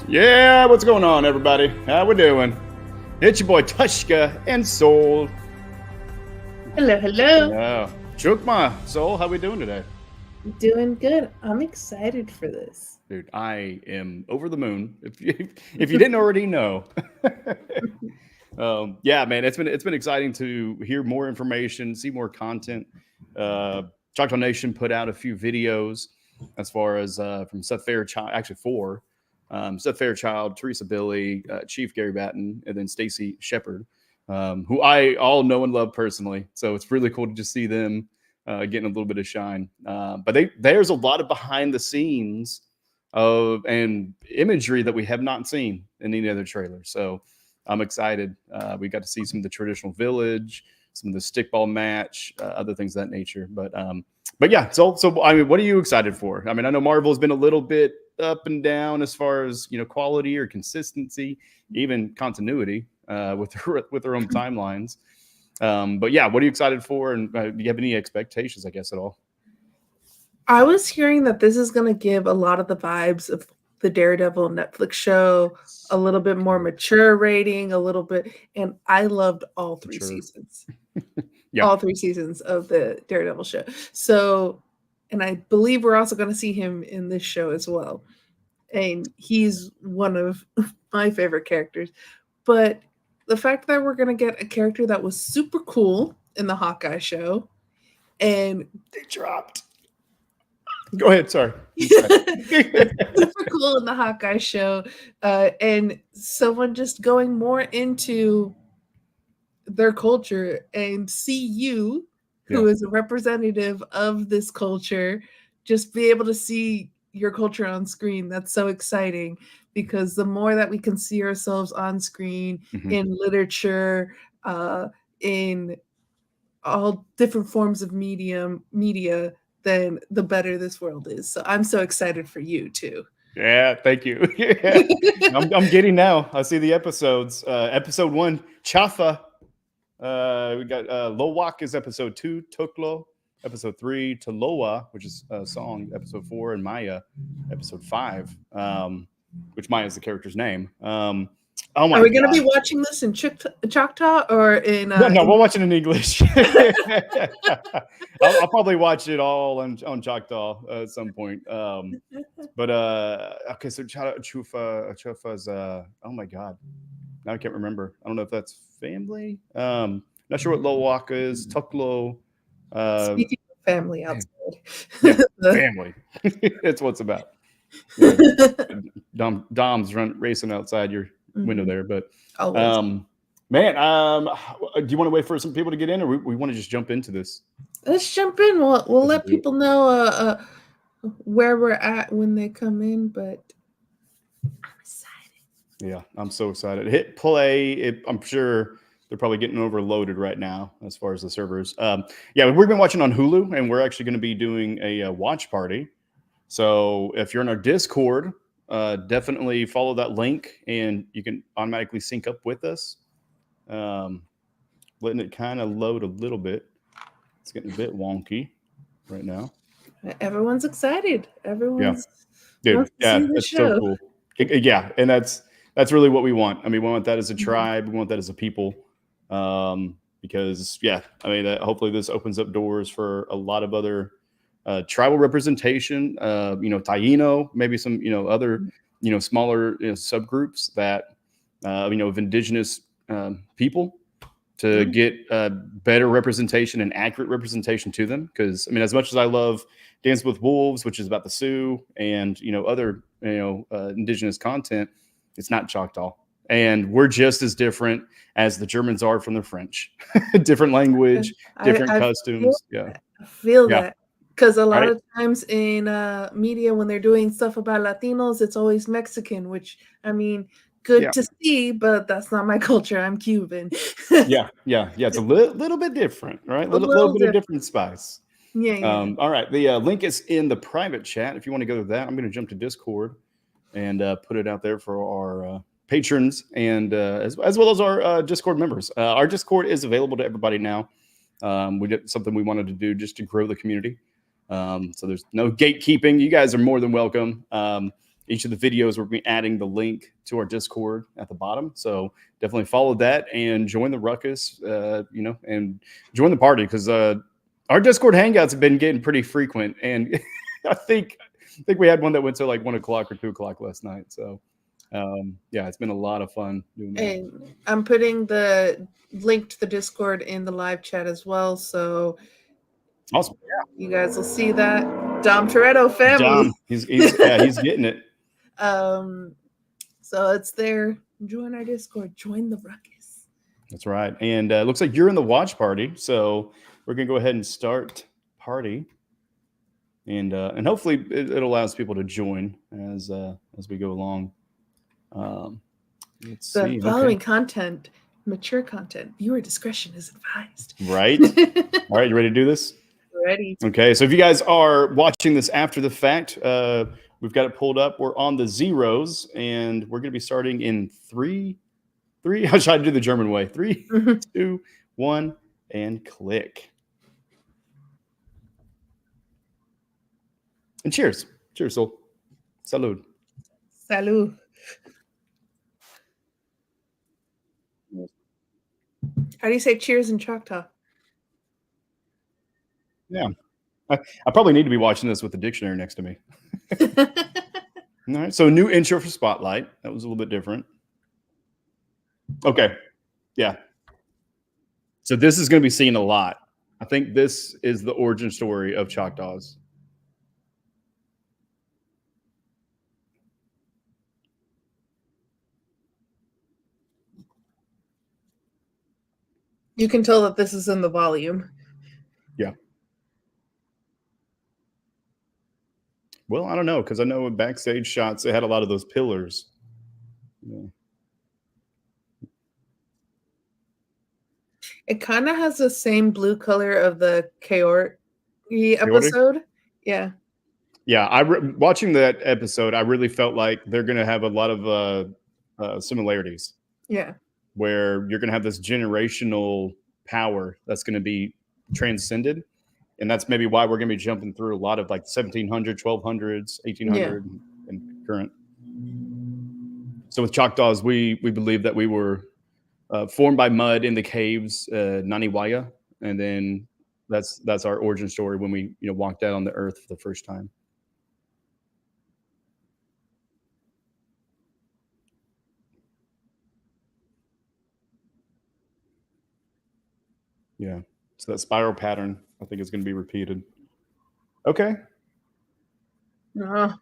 Yeah, what's going on, everybody? How we doing? It's your boy Tvshka and Sol. Hello, hello. Yeah, Choctaw, Sol, how we doing today? Doing good. I'm excited for this. Dude, I am over the moon. If you didn't already know. Yeah, man, it's been exciting to hear more information, see more content. Choctaw Nation put out a few videos as far as from Seth Fairchild, actually four. Seth Fairchild, Teresa Billy, Chief Gary Batten, and then Stacy Shepard, who I all know and love personally. So it's really cool to just see them getting a little bit of shine. But there's a lot of behind the scenes of and imagery that we have not seen in any other trailer. So I'm excited. We got to see some of the traditional village, some of the stickball match, other things of that nature. But yeah. So I mean, what are you excited for? I mean, I know Marvel's been a little bit up and down as far as quality or consistency, even continuity with their own timelines. But yeah, what are you excited for? And do you have any expectations, I guess, at all? I was hearing that this is going to give a lot of the vibes of the Daredevil Netflix show, a little bit more mature rating, a little bit. And I loved all three seasons. Yeah. All 3 seasons of the Daredevil show. So, and I believe we're also going to see him in this show as well. And he's one of my favorite characters. But the fact that we're going to get a character that was super cool in the Hawkeye show, and they dropped. Go ahead, sorry. Super cool in the Hawkeye show, and someone just going more into their culture, and see you, who is a representative of this culture, just be able to see your culture on screen. That's so exciting, because the more that we can see ourselves on screen, in literature, in all different forms of media, then the better this world is. So I'm so excited for you too. Yeah, thank you. Yeah. I'm getting now. I see the episodes. Episode 1, Chafa. We got Lowak is episode 2, Tuklo, episode 3, Taloa, which is a song, episode 4, and Maya, episode 5, which Maya is the character's name. Oh my! Are we going to be watching this in Choctaw or in? No, we'll watch it in English. I'll probably watch it all on Choctaw at some point. But okay, so Chufa is oh my god, now I can't remember. I don't know if that's family. Not sure what Lowak is. Tuklo. Speaking of family outside. Yeah, family. It's what's about. Yeah. Dom's racing outside your window there, but man, do you want to wait for some people to get in, or we want to just jump into this? Let's jump in. We'll let people know where we're at when they come in, but I'm excited. Yeah, I'm so excited. Hit play. I'm sure they're probably getting overloaded right now as far as the servers. Yeah, we've been watching on Hulu, and we're actually going to be doing a watch party. So if you're in our Discord, definitely follow that link, and you can automatically sync up with us. Letting it kind of load a little bit. It's getting a bit wonky right now. Everyone's excited. Everyone's dude. Yeah, that's so cool. Yeah, and that's really what we want. I mean, we want that as a tribe. We want that as a people. Because yeah, I mean, hopefully this opens up doors for a lot of other tribal representation. Taino, maybe some other smaller subgroups that of indigenous people to get better representation and accurate representation to them. Because I mean, as much as I love Dance with Wolves, which is about the Sioux and other indigenous content, it's not Choctaw, and we're just as different as the Germans are from the French. Different language, different customs. I feel that. Because a lot of times in media, when they're doing stuff about Latinos, it's always Mexican, which, I mean, good to see, but that's not my culture. I'm Cuban. Yeah. It's a little bit different, right? A little bit of different spice. Yeah. All right. The link is in the private chat. If you want to go to that, I'm going to jump to Discord and put it out there for our patrons and as well as our Discord members. Our Discord is available to everybody now. We did something we wanted to do just to grow the community. So there's no gatekeeping. You guys are more than welcome. each of the videos, we'll be adding the link to our Discord at the bottom. So definitely follow that and join the Ruckus, and join the party, because our Discord hangouts have been getting pretty frequent. And I think we had one that went to like 1 o'clock or 2 o'clock last night. So it's been a lot of fun doing that. And I'm putting the link to the Discord in the live chat as well. So awesome. You guys will see that. Dom Toretto family. Dom, he's getting it. So it's there. Join our Discord. Join the Ruckus. That's right. And it looks like you're in the watch party. So we're going to go ahead and start party. And hopefully it allows people to join as we go along. Let's see. Following content, mature content, viewer discretion is advised. Right. All right. You ready to do this? Ready. Okay. So if you guys are watching this after the fact, we've got it pulled up. We're on the zeros, and we're going to be starting in three. I'll try to do the German way. 3, 2, 1, and click. And cheers. Cheers, Sol. Salud. Salud. How do you say cheers in Choctaw? Yeah. I probably need to be watching this with the dictionary next to me. All right. So new intro for Spotlight. That was a little bit different. Okay. Yeah. So this is going to be seen a lot. I think this is the origin story of Choctaws. You can tell that this is in the volume. Yeah. Well, I don't know, because I know in backstage shots they had a lot of those pillars. Yeah. It kind of has the same blue color of the Kaori episode. Yeah. Yeah, watching that episode, I really felt like they're going to have a lot of similarities. Yeah. Where you're going to have this generational power that's going to be transcended. And that's maybe why we're going to be jumping through a lot of like 1700, 1200s, 1800, and current. So with Choctaws, we believe that we were formed by mud in the caves, Naniwaya. And then that's our origin story when we walked out on the earth for the first time. Yeah. So that spiral pattern, I think, is going to be repeated. Okay. Oh,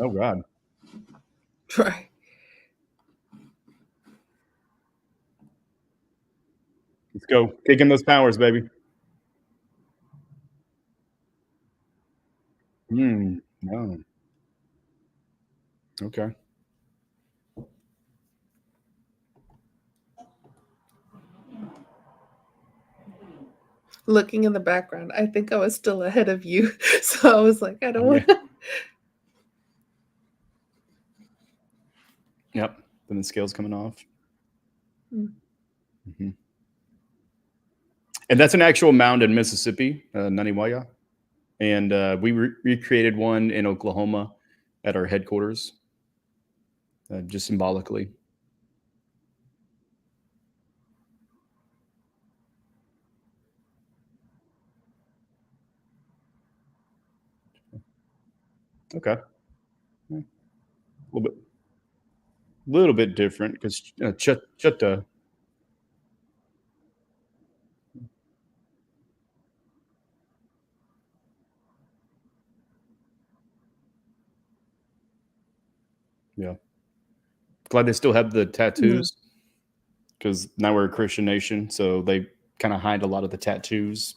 God. Right. Let's go. Kicking those powers, baby. No. Okay. Looking in the background, I think I was still ahead of you. So I was like, I don't want to. Yep. Then the scale's coming off. Mm-hmm. And that's an actual mound in Mississippi, Naniwaya. And we recreated one in Oklahoma at our headquarters, just symbolically. Okay. A little bit different because Chutta. Yeah. Glad they still have the tattoos, because now we're a Christian nation, so they kind of hide a lot of the tattoos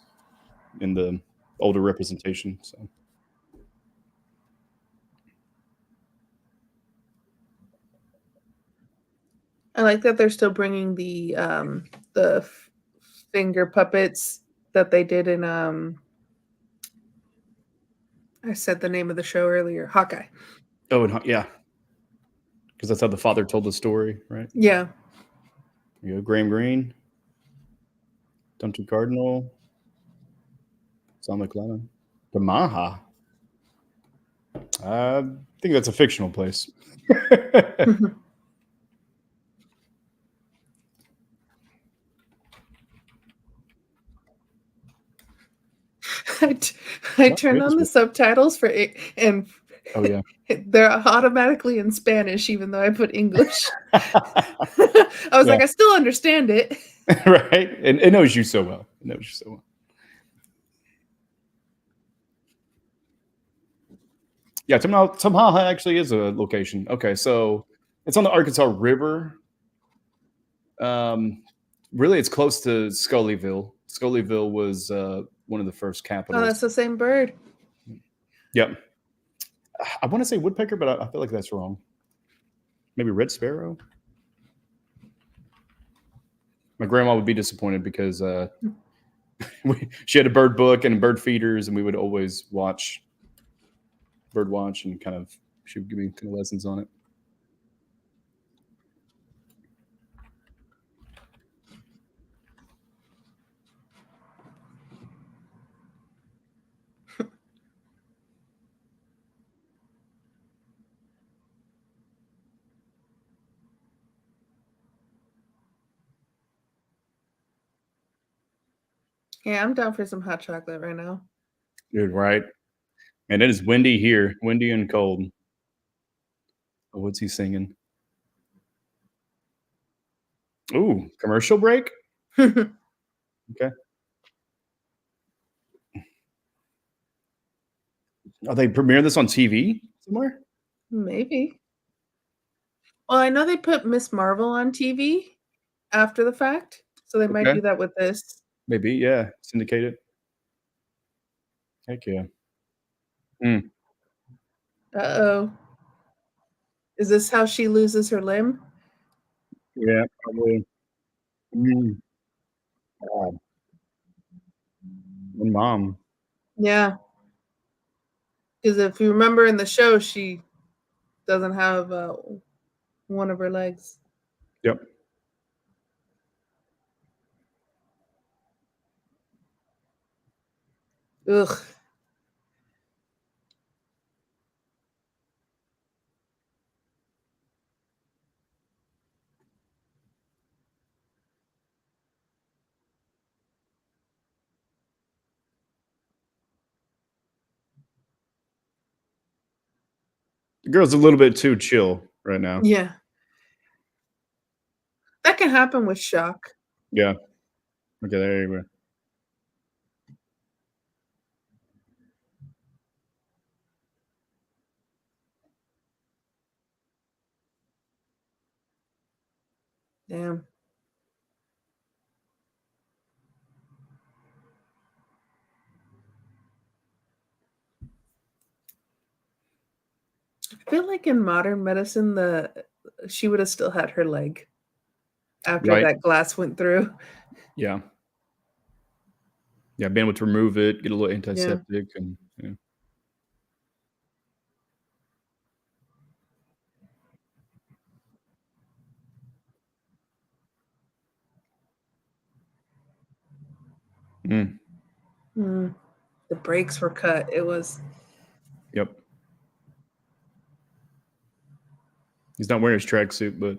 in the older representation. So. I like that they're still bringing the finger puppets that they did in I said the name of the show earlier, Hawkeye. Oh, and yeah, because that's how the father told the story, right? Yeah. You go, Graham Greene, Dunton Cardinal, Sal McLennan, the Maha. I think that's a fictional place. I, I Not turned on the Windsor. subtitles for it, and Oh yeah. they're automatically in Spanish, even though I put English. I was like, Yeah. I still understand it. Right? And it knows you so well. It knows you so well. Yeah, Tamaha actually is a location. Okay, so it's on the Arkansas River. Um, really, it's close to Scullyville. Scullyville was one of the first Oh, capitals. that's the same bird. Yep. I want to say woodpecker, but I feel like that's wrong. Maybe red sparrow. My grandma would be disappointed because she had a bird book and bird feeders, and we would always watch bird watch and kind of she would give me kind of lessons on it. Yeah, I'm down for some hot chocolate right now. Dude, right? And it is windy here, windy and cold. Oh, what's he singing? Ooh, commercial break? Okay. Are they premiering this on TV somewhere? Maybe. Well, I know they put Miss Marvel on TV after the fact, so they might Okay. do that with this. Maybe, yeah. Syndicated. Heck yeah. Mm, Uh-oh. Is this how she loses her limb? yeah, probably. Mm, God. And mom. Yeah, because if you remember in the show, she doesn't have one of her legs. Yep. Ugh. The girl's a little bit too chill right now. Yeah, that can happen with shock. Yeah. Okay, there you go. Damn. I feel like in modern medicine, the she would have still had her leg after Right. that glass went through. Yeah. Yeah, being able to remove it, get a little Yeah. antiseptic and yeah. Mm, Mm. The brakes were cut. It was yep. He's not wearing his tracksuit, but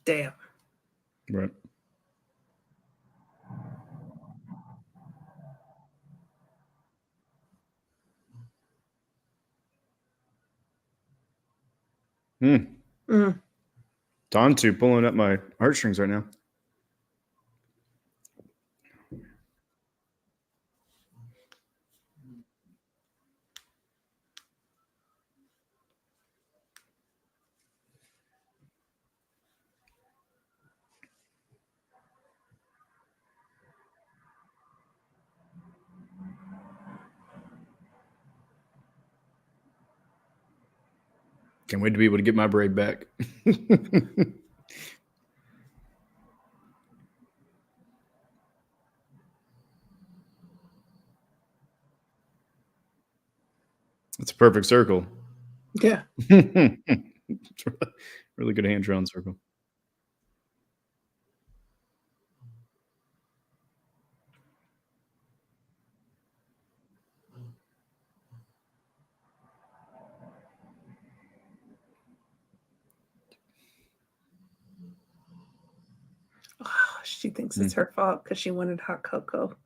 damn. right. Mm. Mm. Tontu pulling up my heartstrings right now. Can't wait to be able to get my braid back. It's a perfect circle. Yeah. It's really good hand drawn circle. Oh, she thinks it's her fault because she wanted hot cocoa.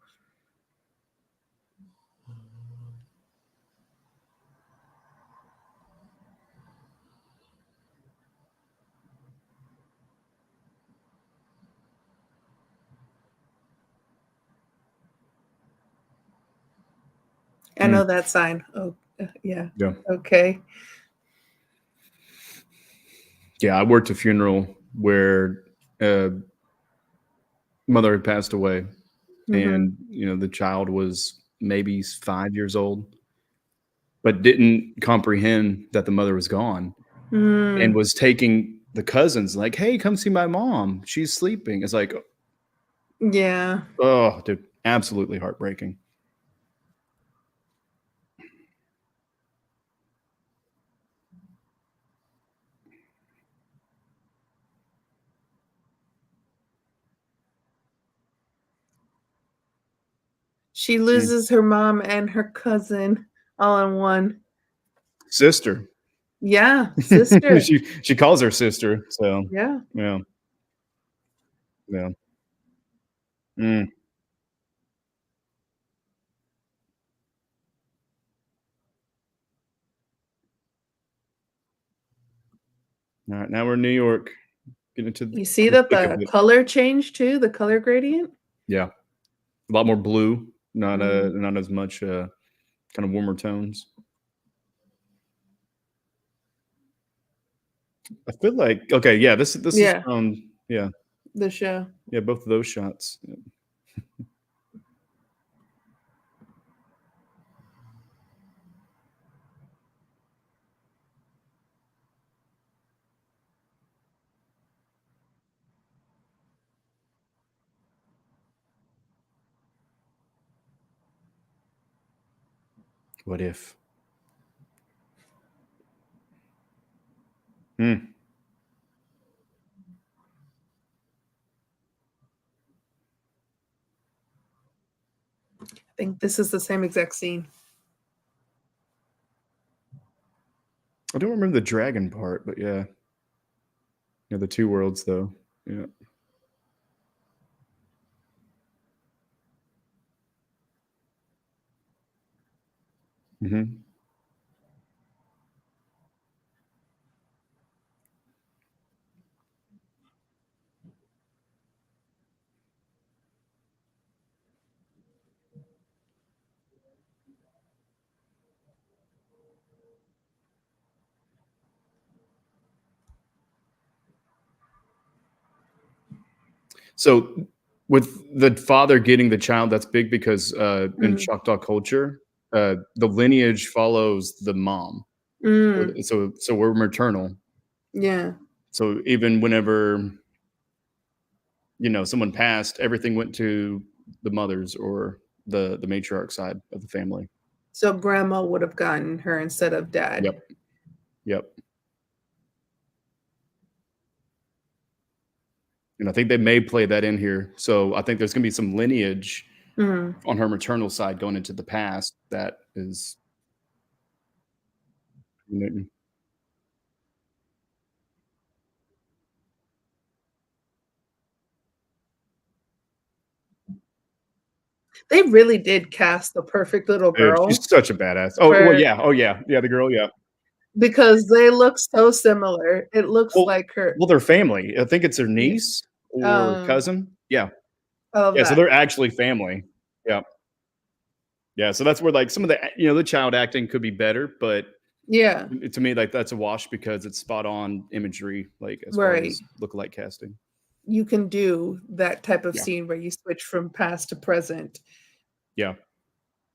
I know that sign. Oh, yeah. Yeah. Okay. Yeah, I worked a funeral where mother had passed away, and the child was maybe 5 years old, but didn't comprehend that the mother was gone, and was taking the cousins like, "Hey, come see my mom. She's sleeping." It's like, Yeah. oh, dude, absolutely heartbreaking. She loses her mom and her cousin all in one. Sister. Yeah, sister. she calls her sister. So Yeah. yeah, yeah. Mm. All right, now we're in New York. Get into You see the that thick of the it. color changed too, the color gradient? Yeah, a lot more blue. Not Mm. not as much kind of warmer tones. I feel like okay, yeah. This is Yeah, from the show. yeah, both of those shots. Yeah. What if? Hmm. I think this is the same exact scene. I don't remember the dragon part, but yeah, yeah, the two worlds though. Yeah. Hmm. So with the father getting the child, that's big because in Mm. Choctaw culture, the lineage follows the mom. Mm. So we're maternal. Yeah. So even whenever someone passed, everything went to the mothers or the matriarch side of the family. So grandma would have gotten her instead of dad. Yep. Yep. And I think they may play that in here. So I think there's going to be some lineage Mm. on her maternal side going into the past that is. They really did cast the perfect little Dude, girl she's such a badass. Oh, well, for yeah. Oh, yeah. Yeah, the girl, yeah. because they look so similar. It looks Well like her. well, they're family. I think it's her Yeah. niece or cousin. Yeah. I love Yeah, so that. they're actually family. Yeah. Yeah, so that's where, like, some of the child acting could be better, but Yeah. to me, like, that's a wash because it's spot on imagery, like, as far Right. as lookalike casting. You can do that type of Yeah. scene where you switch from past to present. Yeah.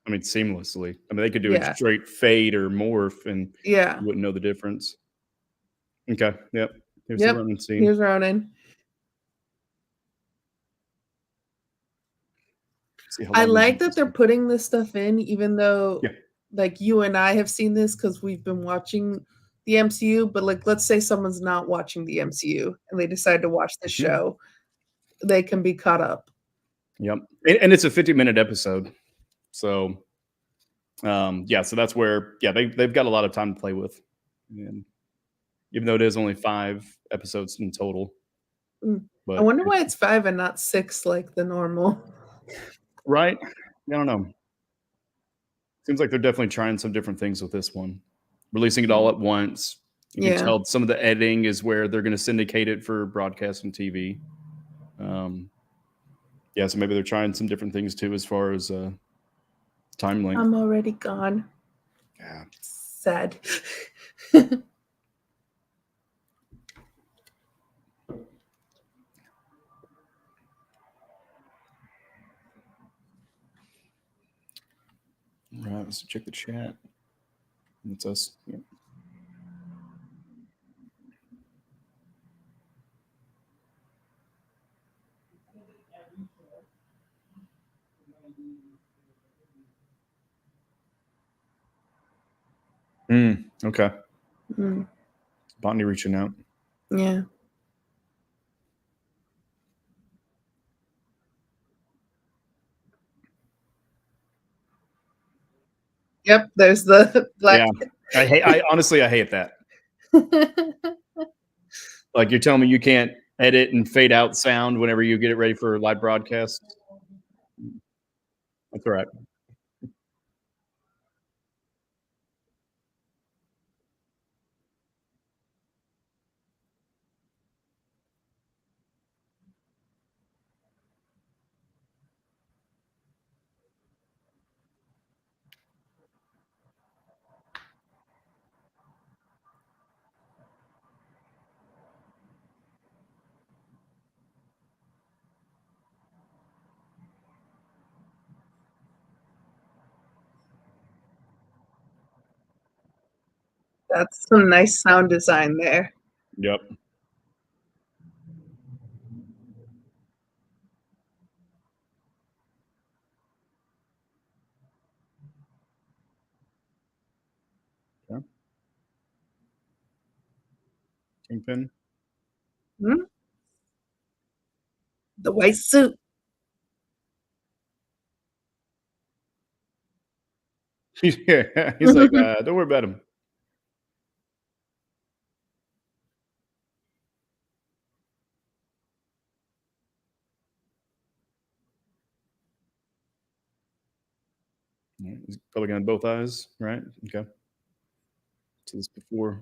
I mean, seamlessly. I mean, they could do a Yeah. straight fade or morph, and Yeah. you wouldn't know the difference. Okay. Yep. Here's the Yep. running scene. Here's Ronan. See how I long these like that episodes they're are. putting this stuff in, even though Yeah. like you and I have seen this because we've been watching the MCU. But like, let's say someone's not watching the MCU and they decide to watch this Mhm. show, they can be caught up. Yep. And it's a 50-minute episode. So yeah, so that's where they've got a lot of time to play with. And even though it is only 5 episodes in total. Mm. I But wonder why it's 5 and not 6 like the normal. right? I don't know. Seems like they're definitely trying some different things with this one. Releasing it all at once. You can Yeah. tell some of the editing is where they're going to syndicate it for broadcast and TV. Yeah, so maybe they're trying some different things too as far as time length. I'm already gone. Yeah. Sad. All right, let's check the chat. It's us. Yeah. Okay. Mm, Botany reaching out. yeah. Yep, there's the black. Yeah. I honestly I hate that. Like you're telling me you can't edit and fade out sound whenever you get it ready for live broadcast. That's all right. That's some nice sound design there. Yep. Okay. Kingpin. Hmm? The white suit. He's like, don't worry about him. All right, he's probably got both eyes, right? Okay. So this before.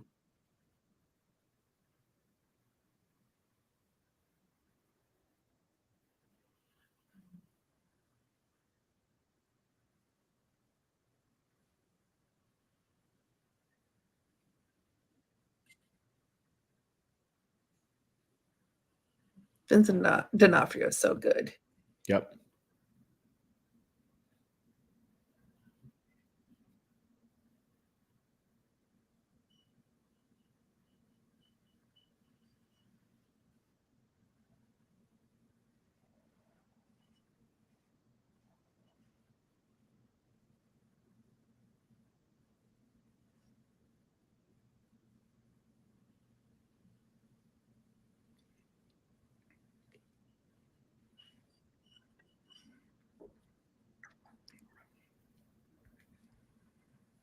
Vincent D'Onofrio is so good. Yep.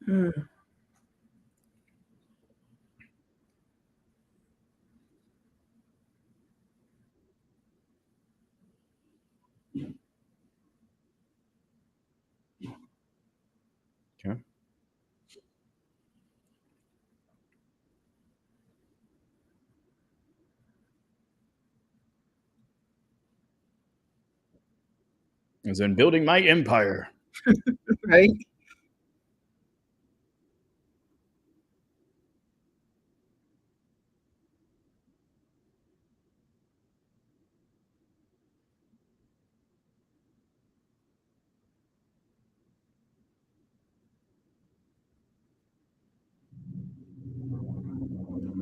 Mm. Okay. As in building my empire. Right?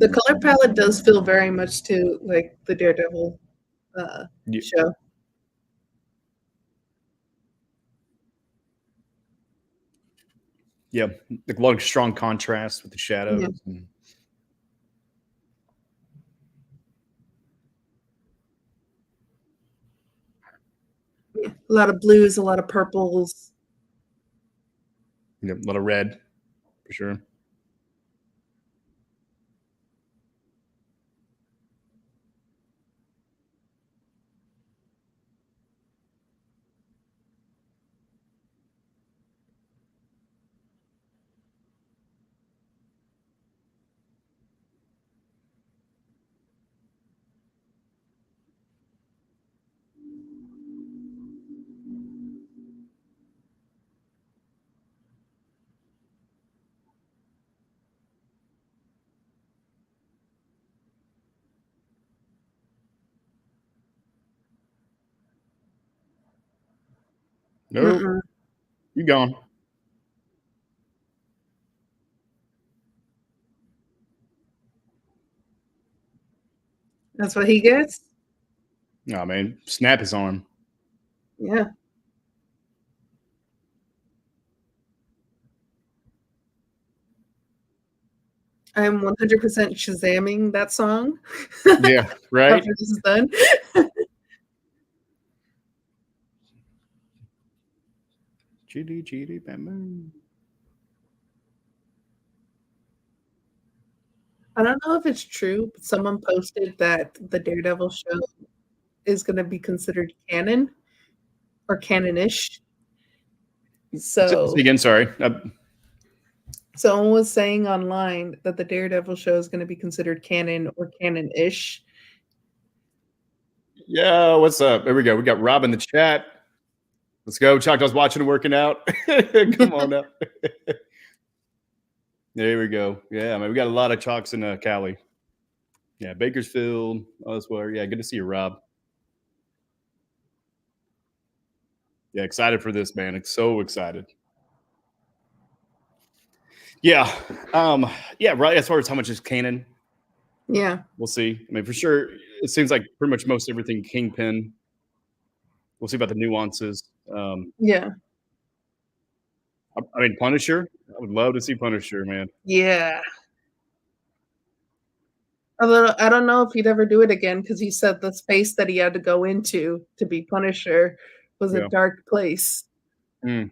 The color palette does feel very much to like the Daredevil Yeah. show. Yeah, like a lot of strong contrast with the shadows. Yeah. And A lot of blues, a lot of purples. a lot of red, for sure. Nope, Mm-mm. you gone. That's what he gets. Oh man, snap his arm. Yeah. I'm 100% Shazamming that song Yeah, right. after this is done. Chitty chitty bam bam. I don't know if it's true, but someone posted that the Daredevil show is going to be considered canon or canon-ish. So Again, sorry. someone was saying online that the Daredevil show is going to be considered canon or canon-ish. Yeah, what's up? There we go. We got Rob in the chat. Let's go. Choctaw's watching and working out. Come on up. There we go. Yeah, man, we got a lot of chalks in Cali. Yeah, Bakersfield. Oh, that's where. Yeah, good to see you, Rob. Yeah, excited for this, man. So excited. Yeah. Yeah, right. As far as how much is canon, Yeah. we'll see. I mean, for sure, it seems like pretty much most everything Kingpin. We'll see about the nuances. Yeah. I mean, Punisher. I would love to see Punisher, man. Yeah. Although I don't know if he'd ever do it again because he said the space that he had to go into to be Punisher was a Yeah. dark place. Mm.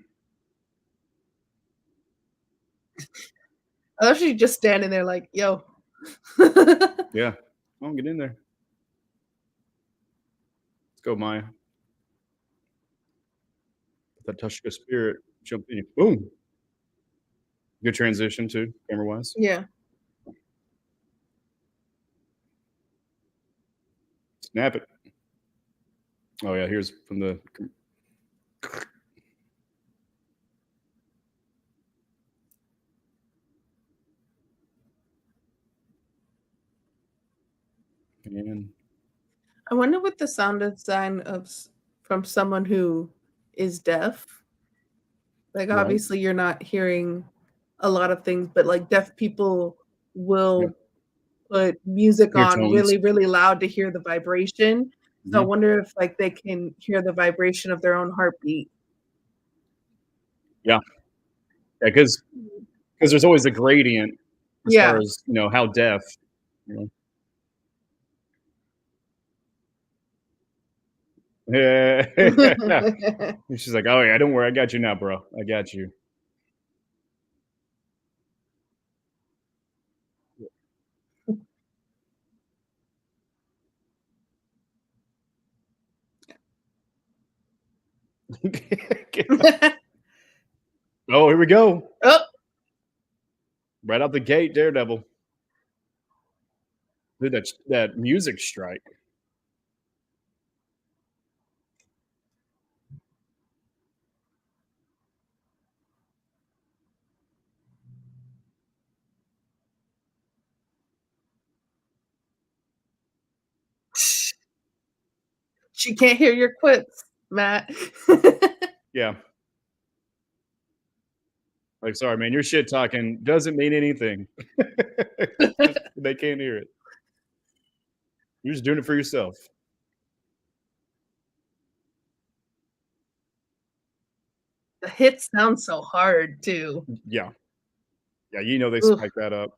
I thought she's just standing there like, yo. Yeah. Come on, get in there. Let's go, Maya. That Tvshka spirit jump in. Boom. Good transition too, camera wise. Yeah. Snap it. Oh yeah, here's from the. And I wonder what the sound design of from someone who is deaf. Like right. obviously you're not hearing a lot of things, but like deaf people will Yeah. put music Hear on tones. really, really loud to hear the vibration. So I Mhm. wonder if like they can hear the vibration of their own heartbeat. Yeah, because there's always a gradient as Yeah. far as how deaf. You know. Yeah. And she's like, "Oh yeah, don't worry, I got you now, bro. I got you." Oh, here we go. Oh, Right out the gate, Daredevil. Dude, that music strike. she can't hear your quips, Matt. Yeah. Like, sorry, man, your shit talking doesn't mean anything. It They can't hear it. You're just doing it for yourself. The hits sound so hard too. Yeah. Yeah, you know they Ugh. spike that up.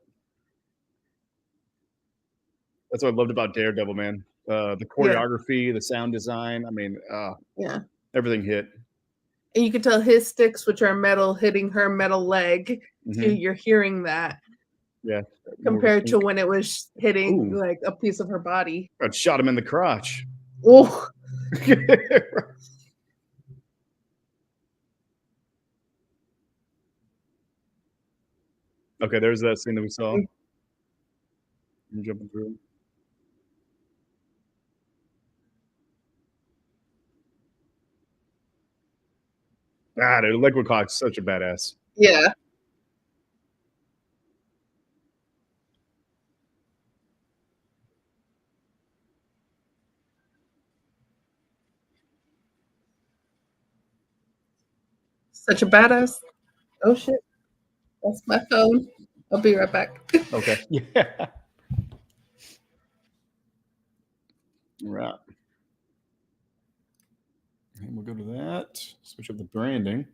That's what I loved about Daredevil, man. The choreography, the sound design. I mean, Yeah. everything hit. And you can tell his sticks, which are metal, hitting her metal leg. Too, Mhm. you're hearing that Yeah. compared to when it was hitting Ooh. like a piece of her body. I shot him in the crotch. Oh, Okay, there's that scene that we saw. I'm jumping through. Ah, dude, Alaqua Cox, such a badass. yeah. Such a badass. Oh shit. That's my phone. I'll be right back. Okay. Yeah. Right. And we'll go to that. Switch up the branding.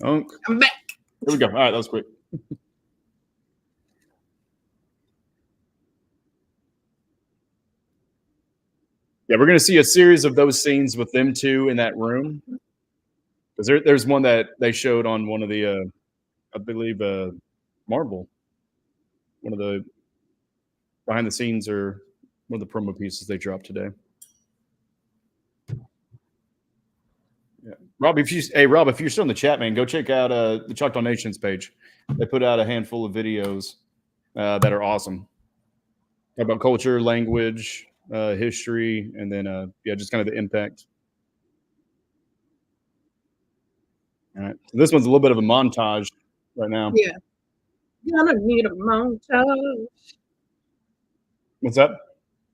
Unk. I'm back. Here we go. All right, that was quick. Yeah, we're going to see a series of those scenes with them two in that room. Because there's one that they showed on one of the, I believe, Marvel. One of the behind the scenes or one of the promo pieces they dropped today. Yeah. Rob, if you're still in the chat, man, go check out the Choctaw Nations page. They put out a handful of videos that are awesome. Talk about culture, language, history, and then just kind of the impact. All right. So this one's a little bit of a montage right now. Yeah. Gonna need a montage. What's that?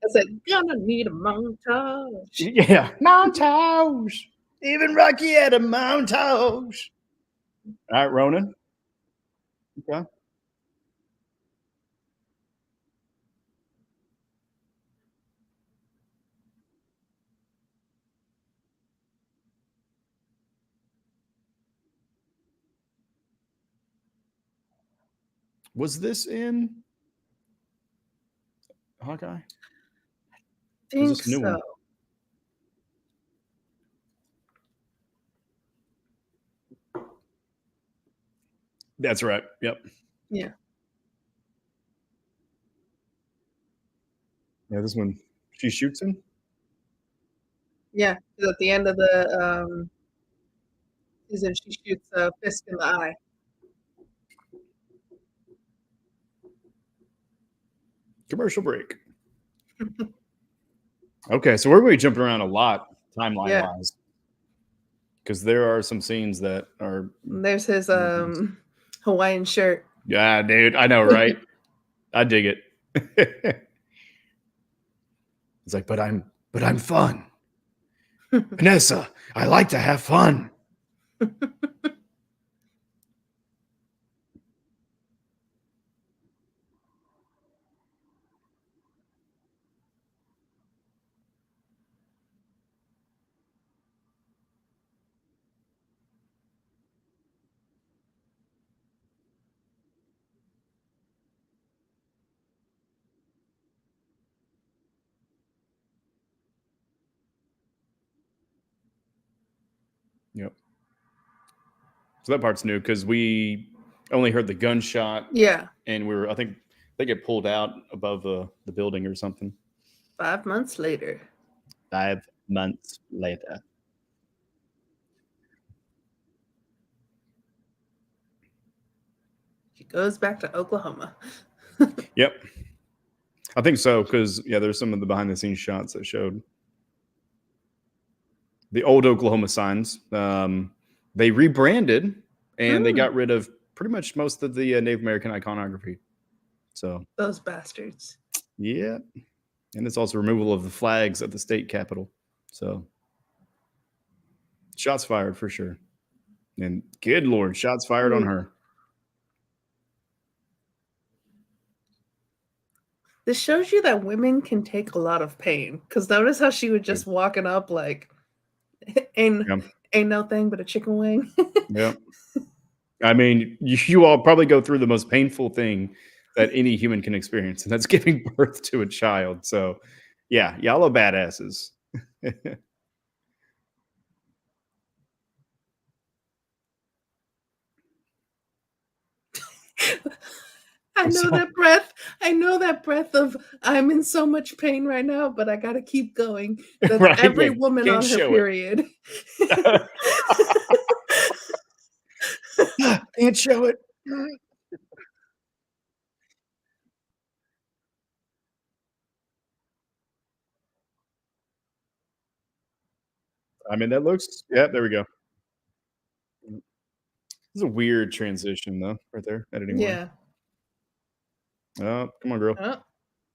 I said, gonna need a montage. Yeah. Montage. Even Rocky had a montage. All right, Ronan. Okay. Was this in Hawkeye? Think this a new so. one? That's right. Yep. Yeah. Yeah, this one. She shoots him. Yeah. 'Cause at the end of the season, she shoots Fisk in the eye. Commercial break. Okay, so we're going to be jumping around a lot timeline wise because there are some scenes that are. There's his Hawaiian shirt. Yeah, dude, I know, right? I dig it. It's like, but I'm fun. Vanessa, I like to have fun. Yep. So that part's new because we only heard the gunshot. Yeah. And I think they get pulled out above the building or something. 5 months later. 5 months later. She goes back to Oklahoma. Yep. I think so because, there's some of the behind the scenes shots that showed the old Oklahoma signs. They rebranded and they got rid of pretty much most of the Native American iconography. So Those bastards. yeah, and it's also removal of the flags at the state capitol. So shots fired for sure. And good lord, shots fired on her. This shows you that women can take a lot of pain. Because notice how she was just walking up like, ain't no thing but a chicken wing. Yeah. I mean, you all probably go through the most painful thing that any human can experience, and that's giving birth to a child. So, yeah, y'all are badasses. I know that breath. I know that breath of I'm in so much pain right now, but I gotta keep going. That's Right, every yeah, woman can't on her show it. period. Can't show it. I mean, that looks. Yeah, there we go. This is a weird transition, though, right there. Editing wise. Yeah. Oh, come on, girl. Oh,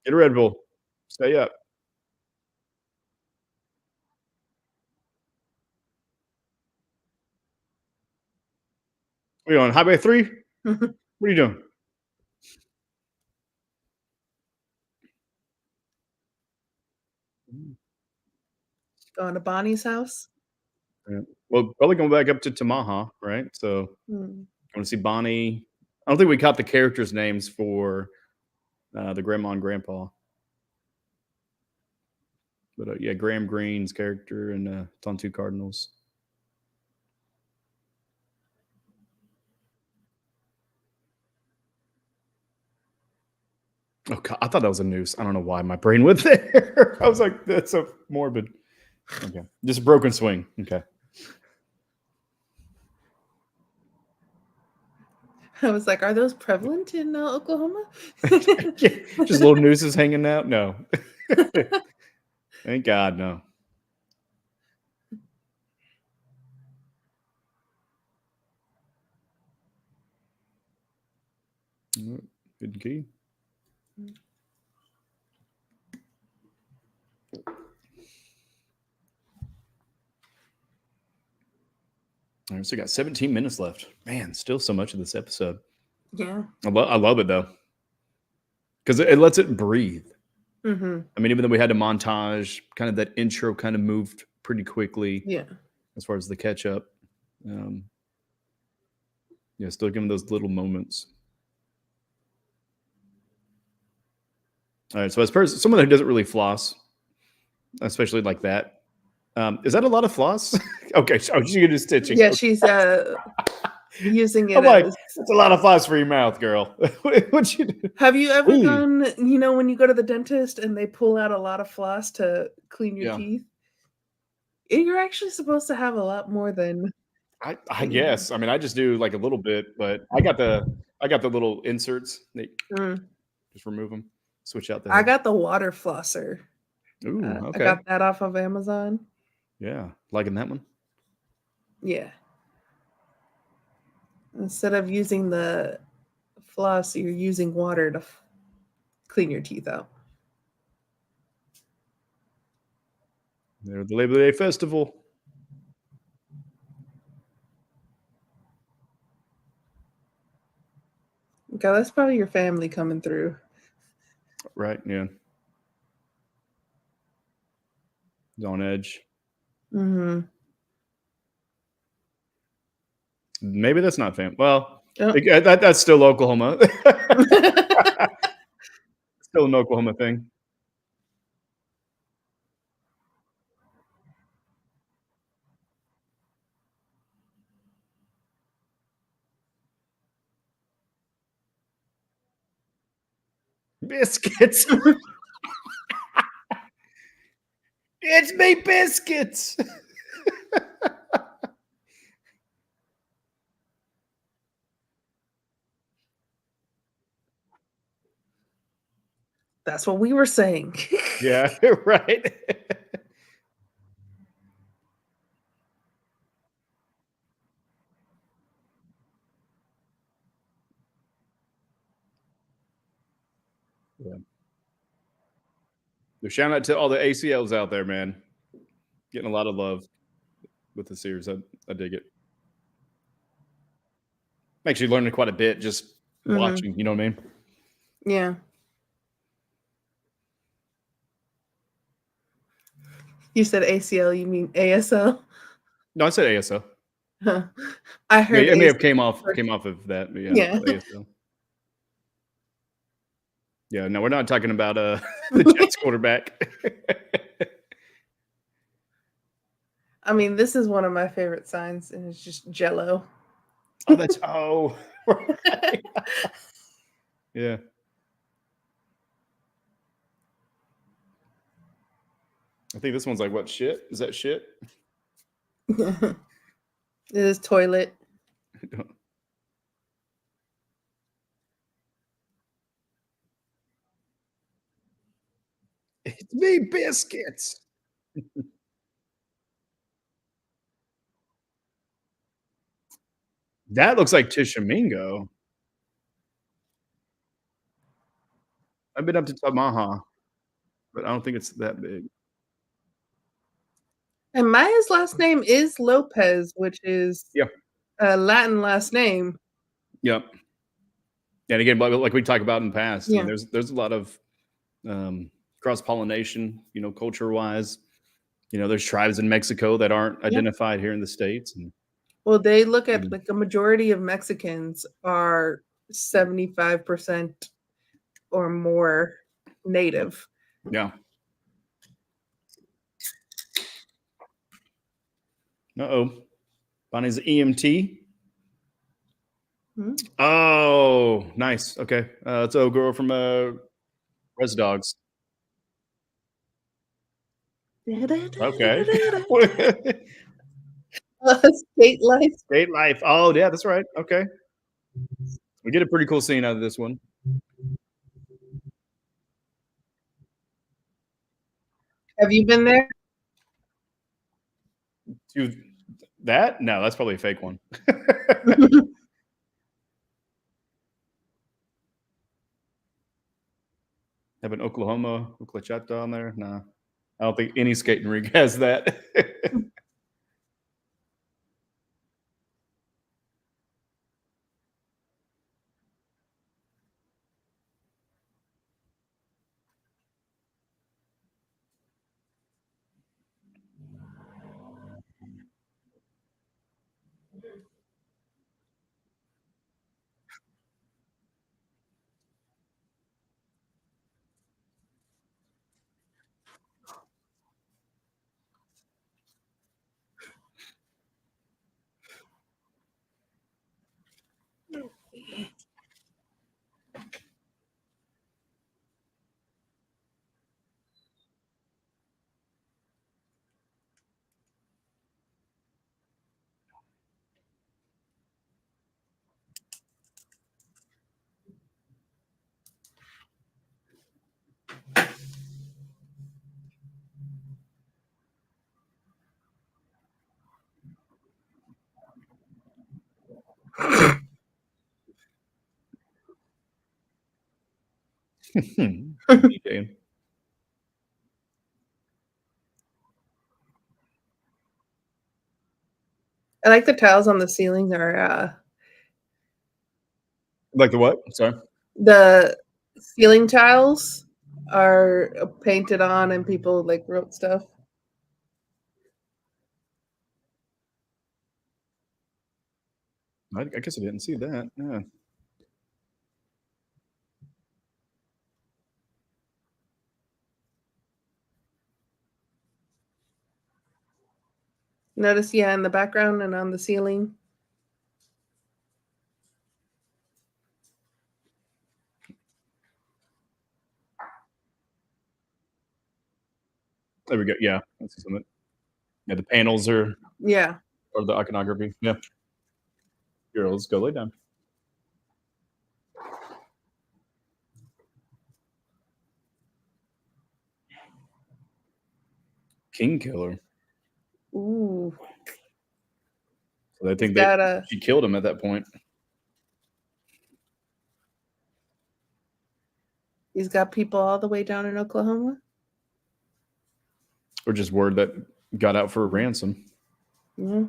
Get a Red Bull. Stay up. What are you on? Highway 3? What are you doing? going to Bonnie's house. Yeah. Well, probably going back up to Tamaha, right? So Hmm. I want to see Bonnie. I don't think we caught the characters' names for the grandma and grandpa. But yeah, Graham Greene's character and Tontu Cardinals. Oh God, I thought that was a noose. I don't know why my brain went there. I was like, that's so morbid. Okay, just a broken swing. Okay. I was like, are those prevalent in Oklahoma? Yeah, just little nooses hanging out. No, thank God, no. Good key. All right, so we got 17 minutes left. Man, still so much of this episode. Yeah. I love it though, because it lets it breathe. Mm-hmm. I mean, even though we had a montage, kind of that intro kind of moved pretty quickly. Yeah. As far as the catch up, yeah, still giving those little moments. All right, so as far as someone who doesn't really floss, especially like that, is that a lot of floss? Okay, oh, she's gonna do stitching. Yeah, Okay. she's using it I'm like, as. it's a lot of floss for your mouth, girl. What you do? Have you ever Ooh. done, when you go to the dentist and they pull out a lot of floss to clean your Yeah. teeth? You're actually supposed to have a lot more than. I guess. I mean, I just do like a little bit, but I got the little inserts. They just remove them, switch out the I head. got the water flosser. Ooh, I okay. got that off of Amazon. Yeah, liking that one. Yeah. Instead of using the floss, you're using water to clean your teeth out. They're the Labor Day festival. Okay, that's probably your family coming through. Right, yeah. It's on edge. Mm-hmm. Maybe that's not fam. Well, that's still Oklahoma. Still an Oklahoma thing. Biscuits. It's me, biscuits. That's what we were saying. Yeah, right. Yeah. So shout out to all the ACLs out there, man. Getting a lot of love with the series. I dig it. I'm actually learning quite a bit just watching. You know what I mean? Yeah. You said ACL, you mean ASL? No, I said ASL. Huh. I heard Yeah, it may have ACL. came off of that, but yeah, Yeah. ASL. Yeah, no, we're not talking about the Jets quarterback. I mean, this is one of my favorite signs, and it's just Jello. Oh, that's right. Yeah. I think this one's like, what shit? Is that shit? It is toilet. It's me, biscuits. That looks like Tishomingo. I've been up to Tamaha, but I don't think it's that big. And Maya's last name is Lopez, which is Yeah. a Latin last name. Yep. And again, like we talked about in the past, Yeah. there's a lot of cross pollination, culture wise. There's tribes in Mexico that aren't identified here in the States. And Well, they look at like a majority of Mexicans are 75% or more native. yeah. Uh-oh. Bonnie's EMT. Hmm? Oh, nice. Okay. It's a girl from Res Dogs. Okay. State life. State Life. Oh, yeah, that's right. Okay. We get a pretty cool scene out of this one. Have you been there? To that? No, that's probably a fake one. Have an Oklahoma Choctaw on there? No. I don't think any skating rink has that. DJing. I like the tiles on the ceiling are Like the what? Sorry. the ceiling tiles are painted on and people like wrote stuff. I guess I didn't see that. Yeah. Notice, yeah, in the background and on the ceiling. There we go. Yeah. I see something. Yeah, the panels are Yeah. or the iconography. Yeah. Here, let's go lay down. King Killer. Ooh. So I think she killed him at that point. He's got people all the way down in Oklahoma. Or just word that got out for a ransom. Yeah.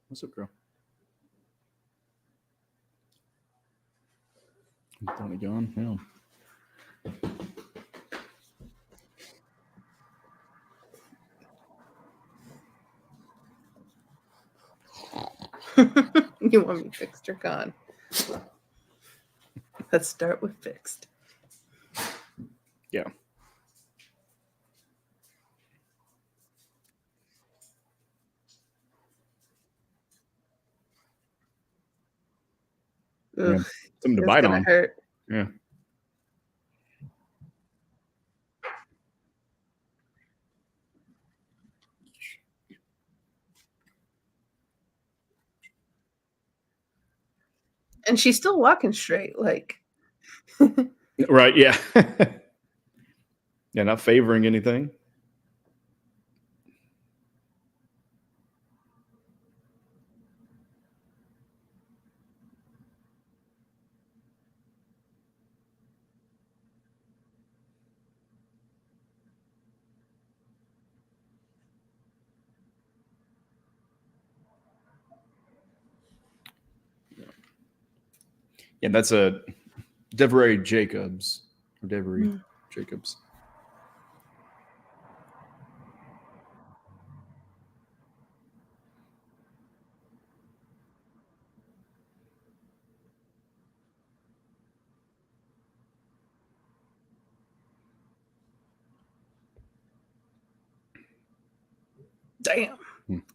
What's up, girl? Donnie gone. Yeah. You want me fixed or gone? Let's start with fixed. Yeah. Ugh, Something to it's bite gonna on. hurt. Yeah. And she's still walking straight, like. Right. Yeah. Yeah. Not favoring anything. Yeah, that's a Devery Jacobs or Devery Jacobs. Damn.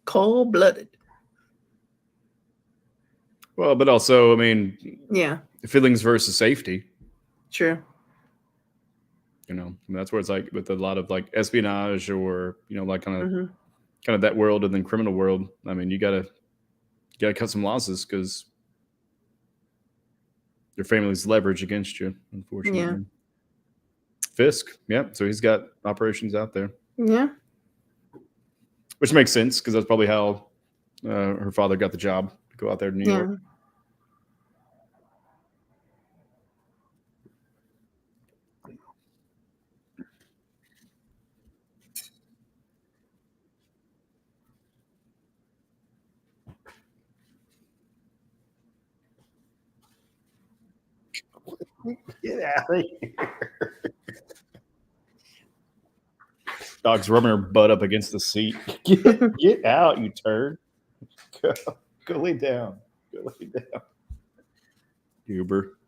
Cold-blooded. Well, but also, I mean, Yeah, feelings versus safety. true. You know, and that's where it's like with a lot of like espionage or like kind Mhm. of that world and then criminal world. I mean, you gotta cut some losses because your family's leverage against you. Unfortunately, Yeah. Fisk. Yeah, so he's got operations out there, Yeah. which makes sense because that's probably how her father got the job to go out there to New York. Yeah. Get out of here. Dog's rubbing her butt up against the seat. Get out, you turd. Go lay down. Go lay down. Uber.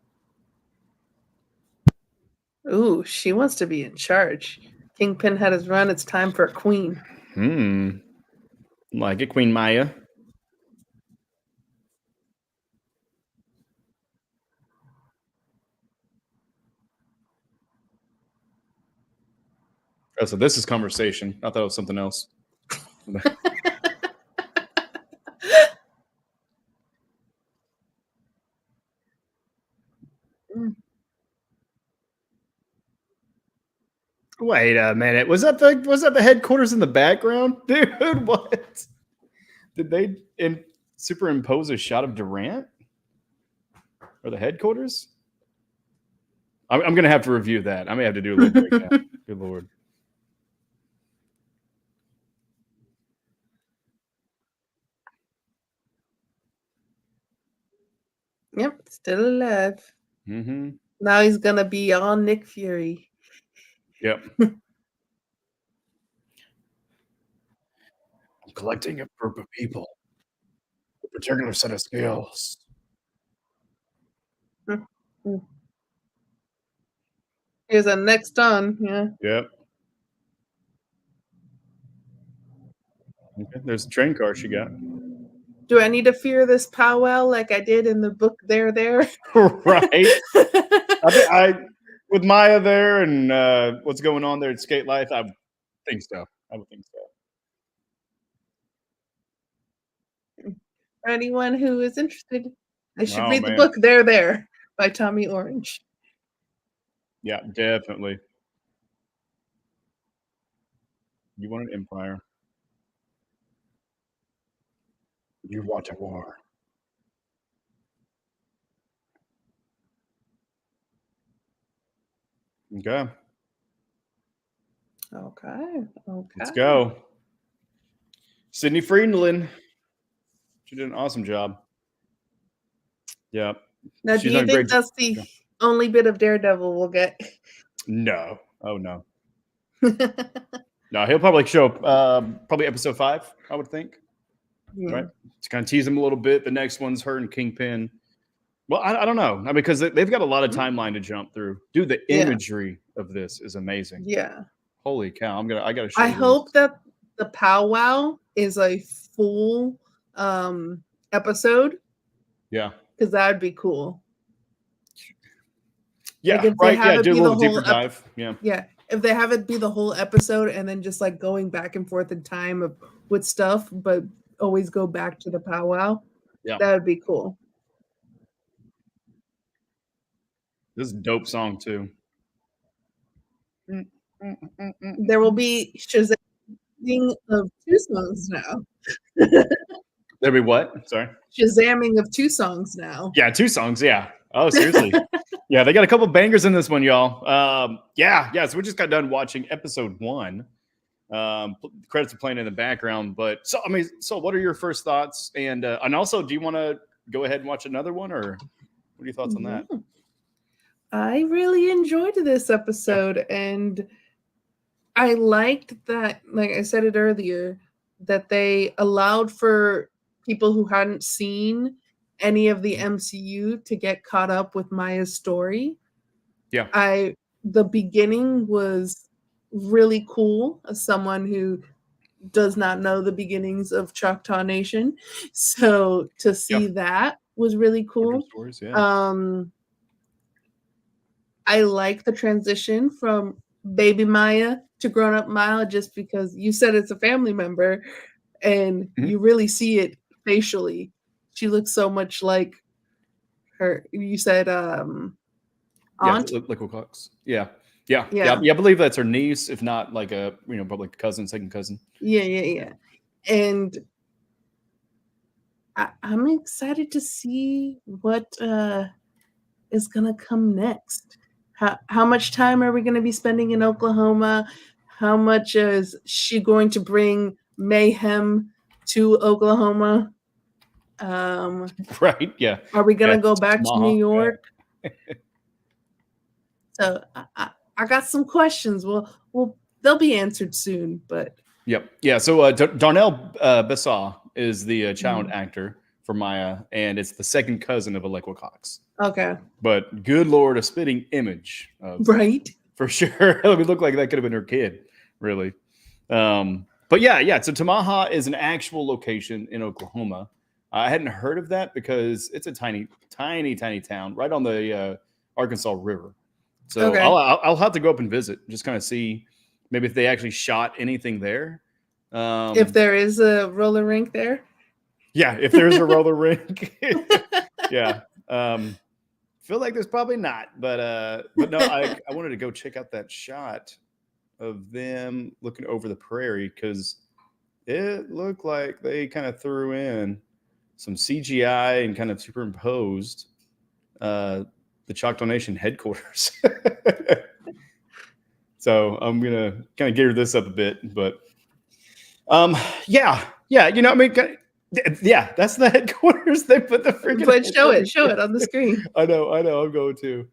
Ooh, she wants to be in charge. Kingpin had his run. It's time for a queen. Like it, Queen Maya. Oh, so this is conversation. I thought it was something else. Wait a minute. Was that the headquarters in the background? Dude, what? Did they superimpose a shot of Durant? Or the headquarters? I'm gonna have to review that. I may have to do a little breakdown. Good lord. Yep, still alive. Mm-hmm. Now he's gonna be on Nick Fury. Yep. I'm collecting a group of people with a particular set of skills. Mm. Here's a next on. Yeah. Yep. Okay. There's a train car she got. Do I need to fear this powwow like I did in the book There? Right. I with Maya there and what's going on there at Skate Life, I would think so. I would think so. For anyone who is interested, I should Oh read the man. book There by Tommy Orange. Yeah, definitely. You want an empire. You want a war. Okay. Okay. Let's Okay. go. Sydney Friedland. She did an awesome job. Yeah. Now, do She's you done a great think job. that's the only bit of Daredevil we'll get? No. Oh no. No, he'll probably show up probably episode 5, I would think. Yeah. Right? To kind of tease him a little bit. The next one's her and Kingpin. Well, I don't know. Because they've got a lot of timeline to jump through. Dude, the Yeah. imagery of this is amazing. Yeah. Holy cow. I gotta show I you hope this. that the powwow is a full episode Yeah. because that would be cool. Yeah, Like if they right. have Yeah, it do a be the little whole deeper dive. Yeah. Yeah, if they have it be the whole episode and then just like going back and forth in time with stuff, but always go back to the powwow, Yeah. that would be cool. This is a dope song too. There will be Shazamming of 2 songs now. There'll be what? Sorry. Shazamming of 2 songs now. Yeah, 2 songs. Yeah. Oh, seriously. Yeah, they got a couple bangers in this one, y'all. Yeah. So we just got done watching episode 1. Credits are playing in the background, but so what are your first thoughts? And also, do you want to go ahead and watch another one, or what are your thoughts on that? I really enjoyed this episode, and I liked that, like I said it earlier, that they allowed for people who hadn't seen any of the MCU to get caught up with Maya's story. Yeah. The beginning was really cool as someone who does not know the beginnings of Choctaw Nation. So to see that was really cool. Stories, yeah. I like the transition from baby Maya to grown up Maya just because you said it's a family member and you really see it facially. She looks so much like her. You said aunt? Alaqua Cox. Yeah. I believe that's her niece, if not like a probably cousin, second cousin. Yeah. And I'm excited to see what is gonna come next. How much time are we gonna be spending in Oklahoma? How much is she going to bring mayhem to Oklahoma? Right. Yeah. Are we gonna go back to New York? Yeah. So I got some questions. Well, they'll be answered soon. But yep. Yeah. So Darnell Bessau is the child actor for Maya, and it's the second cousin of Alaqua Cox. Okay. But good Lord, a spitting image. Right. For sure. It would look like that could have been her kid, really. But yeah. So Tamaha is an actual location in Oklahoma. I hadn't heard of that because it's a tiny town right on the Arkansas River. So okay. I'll have to go up and visit, just kind of see maybe if they actually shot anything there. If there is a roller rink there. Yeah, if there's a roller rink. Yeah. Feel like there's probably not, but no, I wanted to go check out that shot of them looking over the prairie because it looked like they kind of threw in some CGI and kind of superimposed the Choctaw Nation headquarters. So I'm gonna kind of gear this up a bit, but yeah, yeah, that's the headquarters. They put the freaking. But show it on the screen. I know. I'm going to.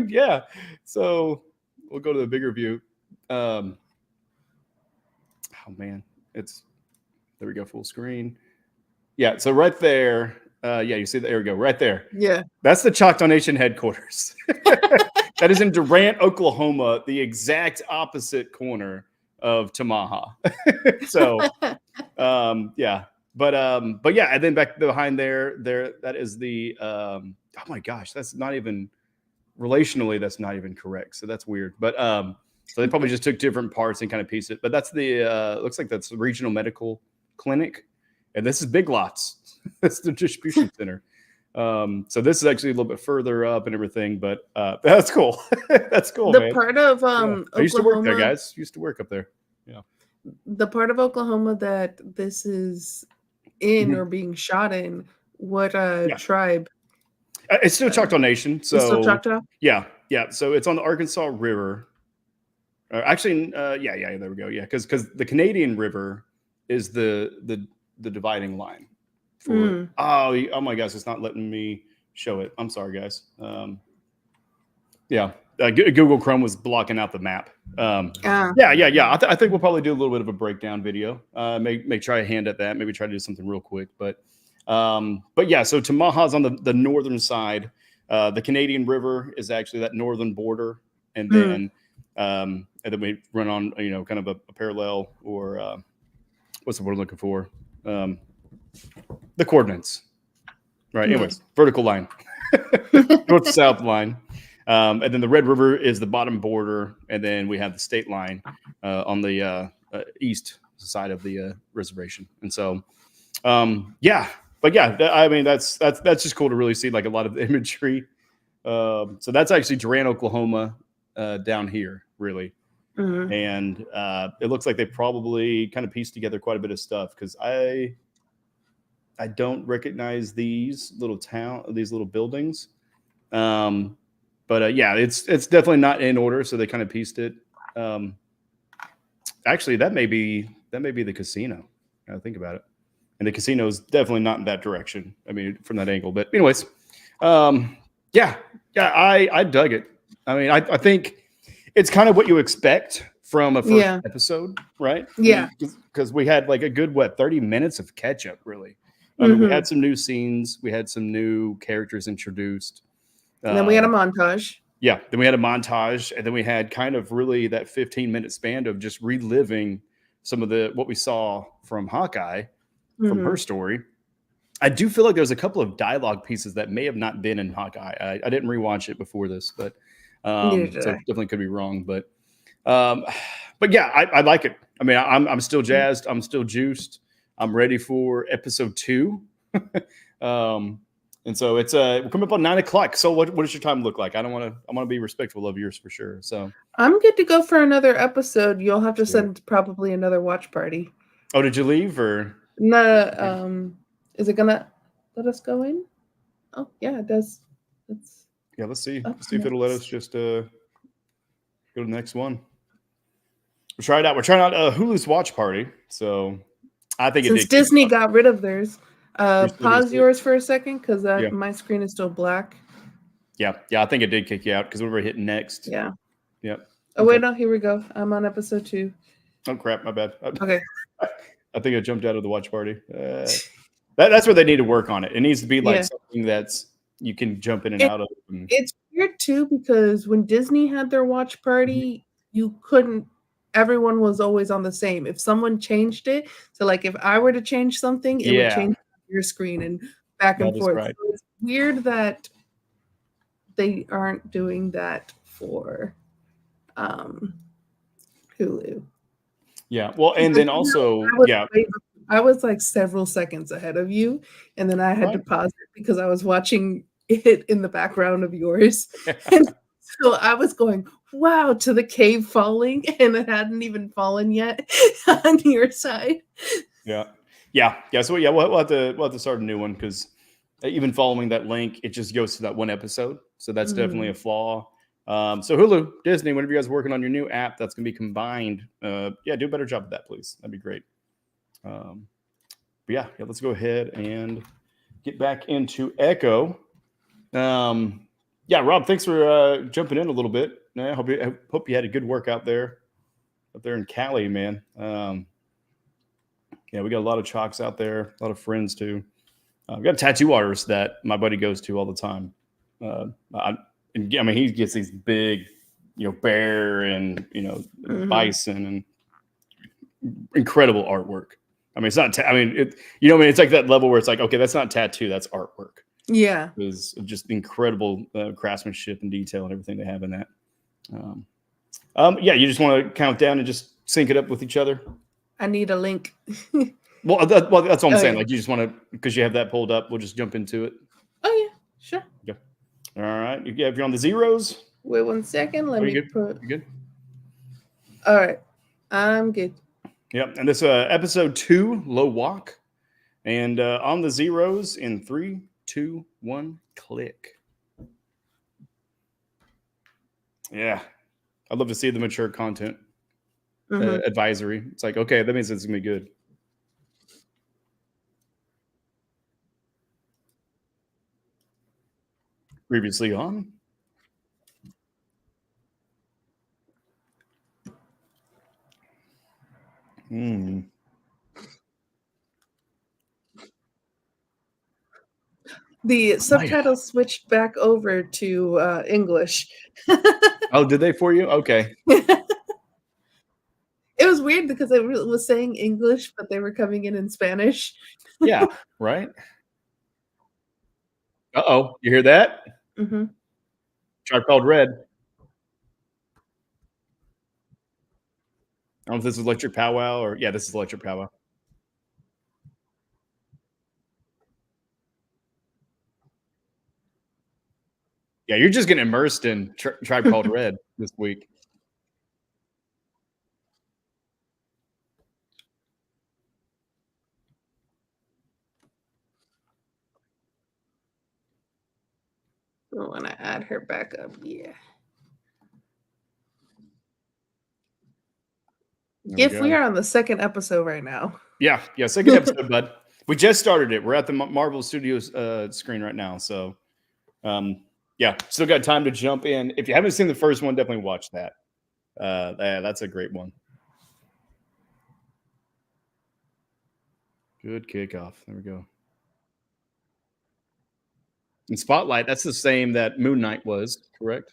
Yeah. So we'll go to the bigger view. Oh man, there we go, full screen. Yeah. So right there Yeah, you see there we go, right there. Yeah. That's the Choctaw Nation headquarters. That is in Durant, Oklahoma, the exact opposite corner of Tamaha. So, yeah, but yeah, and then back behind there, that is the oh my gosh, that's not even relationally, that's not even correct. So that's weird. But so they probably just took different parts and kind of pieced it. But that's the looks like that's the regional medical clinic, and this is Big Lots. That's the distribution center. So this is actually a little bit further up and everything, but that's cool. That's cool, The man. part of Yeah. I used to work there, guys. Used to work up there. Yeah. The part of Oklahoma that this is in or being shot in, what tribe? It's still Choctaw Nation. It's still So Choctaw? yeah. So it's on the Arkansas River. Actually, yeah, there we go. Yeah, because the Canadian River is the dividing line. For oh my gosh, it's not letting me show it. I'm sorry, guys. Yeah, Google Chrome was blocking out the map. Yeah. I think we'll probably do a little bit of a breakdown video. May try a hand at that. Maybe try to do something real quick. But yeah. So Tamaha's on the northern side. The Canadian River is actually that northern border, and then we run on kind of a parallel, or what's the word I'm looking for? The coordinates, right? Anyways, vertical line, north south line. And then the Red River is the bottom border, and then we have the state line on the east side of the reservation. And so, yeah, but yeah, I mean that's just cool to really see like a lot of the imagery. So that's actually Durant, Oklahoma, down here, really. And it looks like they probably kind of pieced together quite a bit of stuff, because I don't recognize these little buildings. But yeah, it's definitely not in order, so they kind of pieced it. Actually, that may be the casino. Now think about it, and the casino is definitely not in that direction. I mean, from that angle. But anyways, yeah, I dug it. I mean, I think it's kind of what you expect from a first episode, right? Yeah, because we had like a good 30 minutes of catch up, really. I mean, we had some new scenes, we had some new characters introduced. And then we had a montage. Yeah, then we had a montage, and then we had kind of really that 15-minute span of just reliving some of what we saw from Hawkeye, from her story. I do feel like there's a couple of dialogue pieces that may have not been in Hawkeye. I didn't rewatch it before this, but so definitely could be wrong. But yeah, I like it. I mean, I'm still jazzed. I'm still juiced. I'm ready for episode 2. And so it's we're coming up on 9 o'clock. So what does your time look like? I want to be respectful of yours for sure. So I'm good to go for another episode. You'll have to send probably another watch party. Oh, did you leave or no? Is it gonna let us go in? Oh yeah, it does. Let's see. Let's see if it'll let us just go to the next one. We'll try it out. We're trying out Hulu's watch party. So I think since Disney got rid of theirs. Pause yours for a second, because my screen is still black. Yeah, I think it did kick you out, because whenever I hit next. Yeah. Yep. Oh wait, no, here we go. I'm on episode 2. Oh crap, my bad. Okay. I think I jumped out of the watch party. That's where they need to work on it. It needs to be like something that's you can jump in and out of. It's weird too, because when Disney had their watch party, you couldn't. Everyone was always on the same. If someone changed it, so like if I were to change something, it would change your screen and back and forth. Right. So it's weird that they aren't doing that for Hulu. Yeah. Well, and then also, I was like several seconds ahead of you, and then I had to pause it because I was watching it in the background of yours. And so I was going, wow, to the cave falling, and it hadn't even fallen yet on your side. Yeah. So we'll have to start a new one, because even following that link, it just goes to that one episode. So that's definitely a flaw. So Hulu, Disney, whenever you guys are working on your new app that's going to be combined, do a better job of that, please. That'd be great. But yeah, let's go ahead and get back into Echo. Rob, thanks for jumping in a little bit. I hope you had a good workout there, up there in Cali, man. We got a lot of Chalks out there, a lot of friends too. I've got a tattoo artist that my buddy goes to all the time. I mean, he gets these big, bear and bison and incredible artwork. I mean, it's not. I mean, it's like that level where it's like, okay, that's not tattoo, that's artwork. Yeah, It's just incredible craftsmanship and detail and everything they have in that. Yeah, you just want to count down and just sync it up with each other. I need a link. Well, that's what I'm saying. Yeah. Like, you just want to, because you have that pulled up, we'll just jump into it. Oh yeah, sure. Yeah. All right. If you're on the zeros. Wait 1 second. Let me good? put. You good? All right, I'm good. Yep. And this episode 2, Low Walk, and on the zeros in 3, 2, 1, click. Yeah, I'd love to see the mature content advisory. It's like, okay, that means it's gonna be good. Previously on. The subtitles switched back over to English. Oh, did they for you? Okay. It was weird because it was saying English, but they were coming in Spanish. Yeah, right? Uh-oh, you hear that? Mm-hmm. Tribe Called Red. I don't know if this is Electric Powwow or... Yeah, this is Electric Powwow. Yeah, you're just getting immersed in Tribe Called Red this week. I want to add her back up. Yeah. If we are on the second episode right now. Yeah, second episode, bud. We just started it. We're at the Marvel Studios screen right now. So, yeah, still got time to jump in. If you haven't seen the first one, definitely watch that. That's a great one. Good kickoff. There we go. And Spotlight, that's the same that Moon Knight was, correct?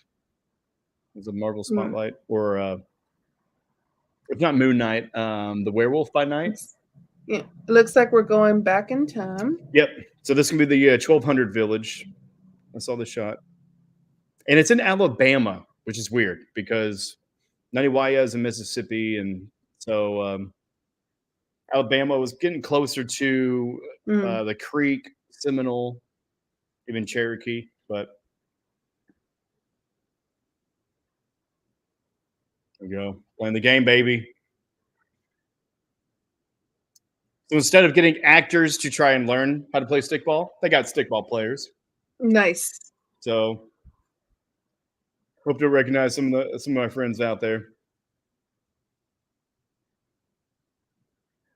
It was a Marvel Spotlight, or if not Moon Knight, the Werewolf by Night. Yeah, it looks like we're going back in time. Yep. So this can be the 1200 village. I saw the shot, and it's in Alabama, which is weird because Naniwaya is in Mississippi, and so Alabama was getting closer to the Creek, Seminole, even Cherokee, but there we go. Playing the game, baby. So instead of getting actors to try and learn how to play stickball, they got stickball players. Nice. So hope to recognize some of my friends out there.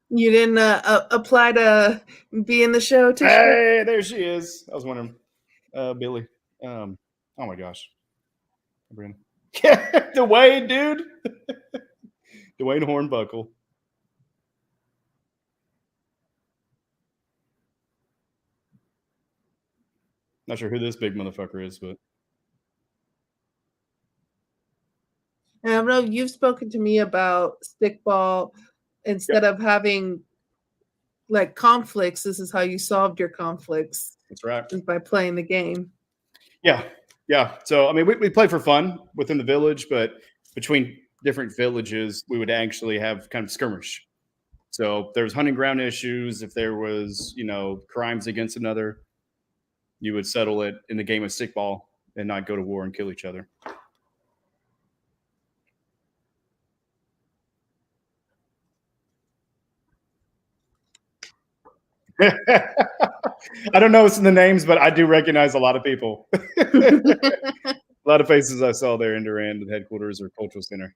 You didn't apply to be in the show, Tvshka? Hey, there she is. I was wondering, Billy. Oh my gosh, Dwayne, dude. Dwayne Hornbuckle. Not sure who this big motherfucker is, but and I know you've spoken to me about stickball. Instead of having like conflicts, this is how you solved your conflicts. That's right. Is by playing the game. Yeah. So I mean, we play for fun within the village, but between different villages, we would actually have kind of skirmish. So if there was hunting ground issues, if there was crimes against another, you would settle it in the game of stickball and not go to war and kill each other. I don't know what's in the names, but I do recognize a lot of people. A lot of faces I saw there in Durand, the headquarters or cultural center.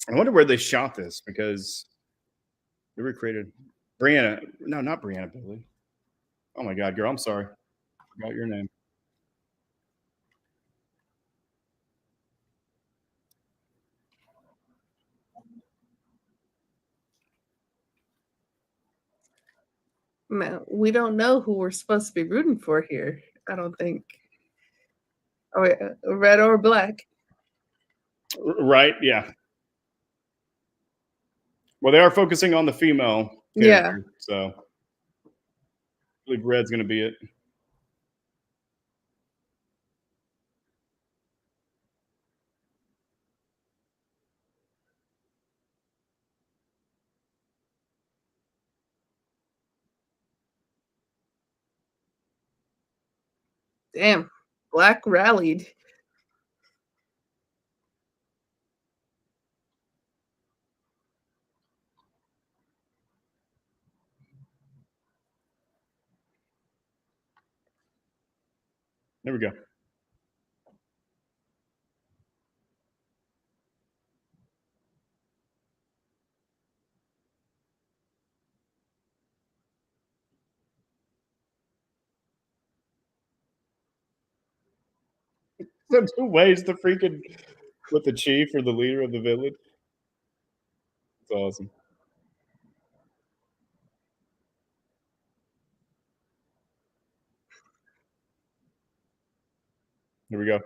I wonder where they shot this, because they recreated Brianna. No, not Brianna Billy. Oh my God, girl, I'm sorry. I forgot your name. No, we don't know who we're supposed to be rooting for here. I don't think. Oh, yeah, red or black. Right? Yeah. Well, they are focusing on the female character, so I believe red's going to be it. Damn, black rallied. There we go. So two ways to freaking with the chief or the leader of the village. It's awesome. Here we go.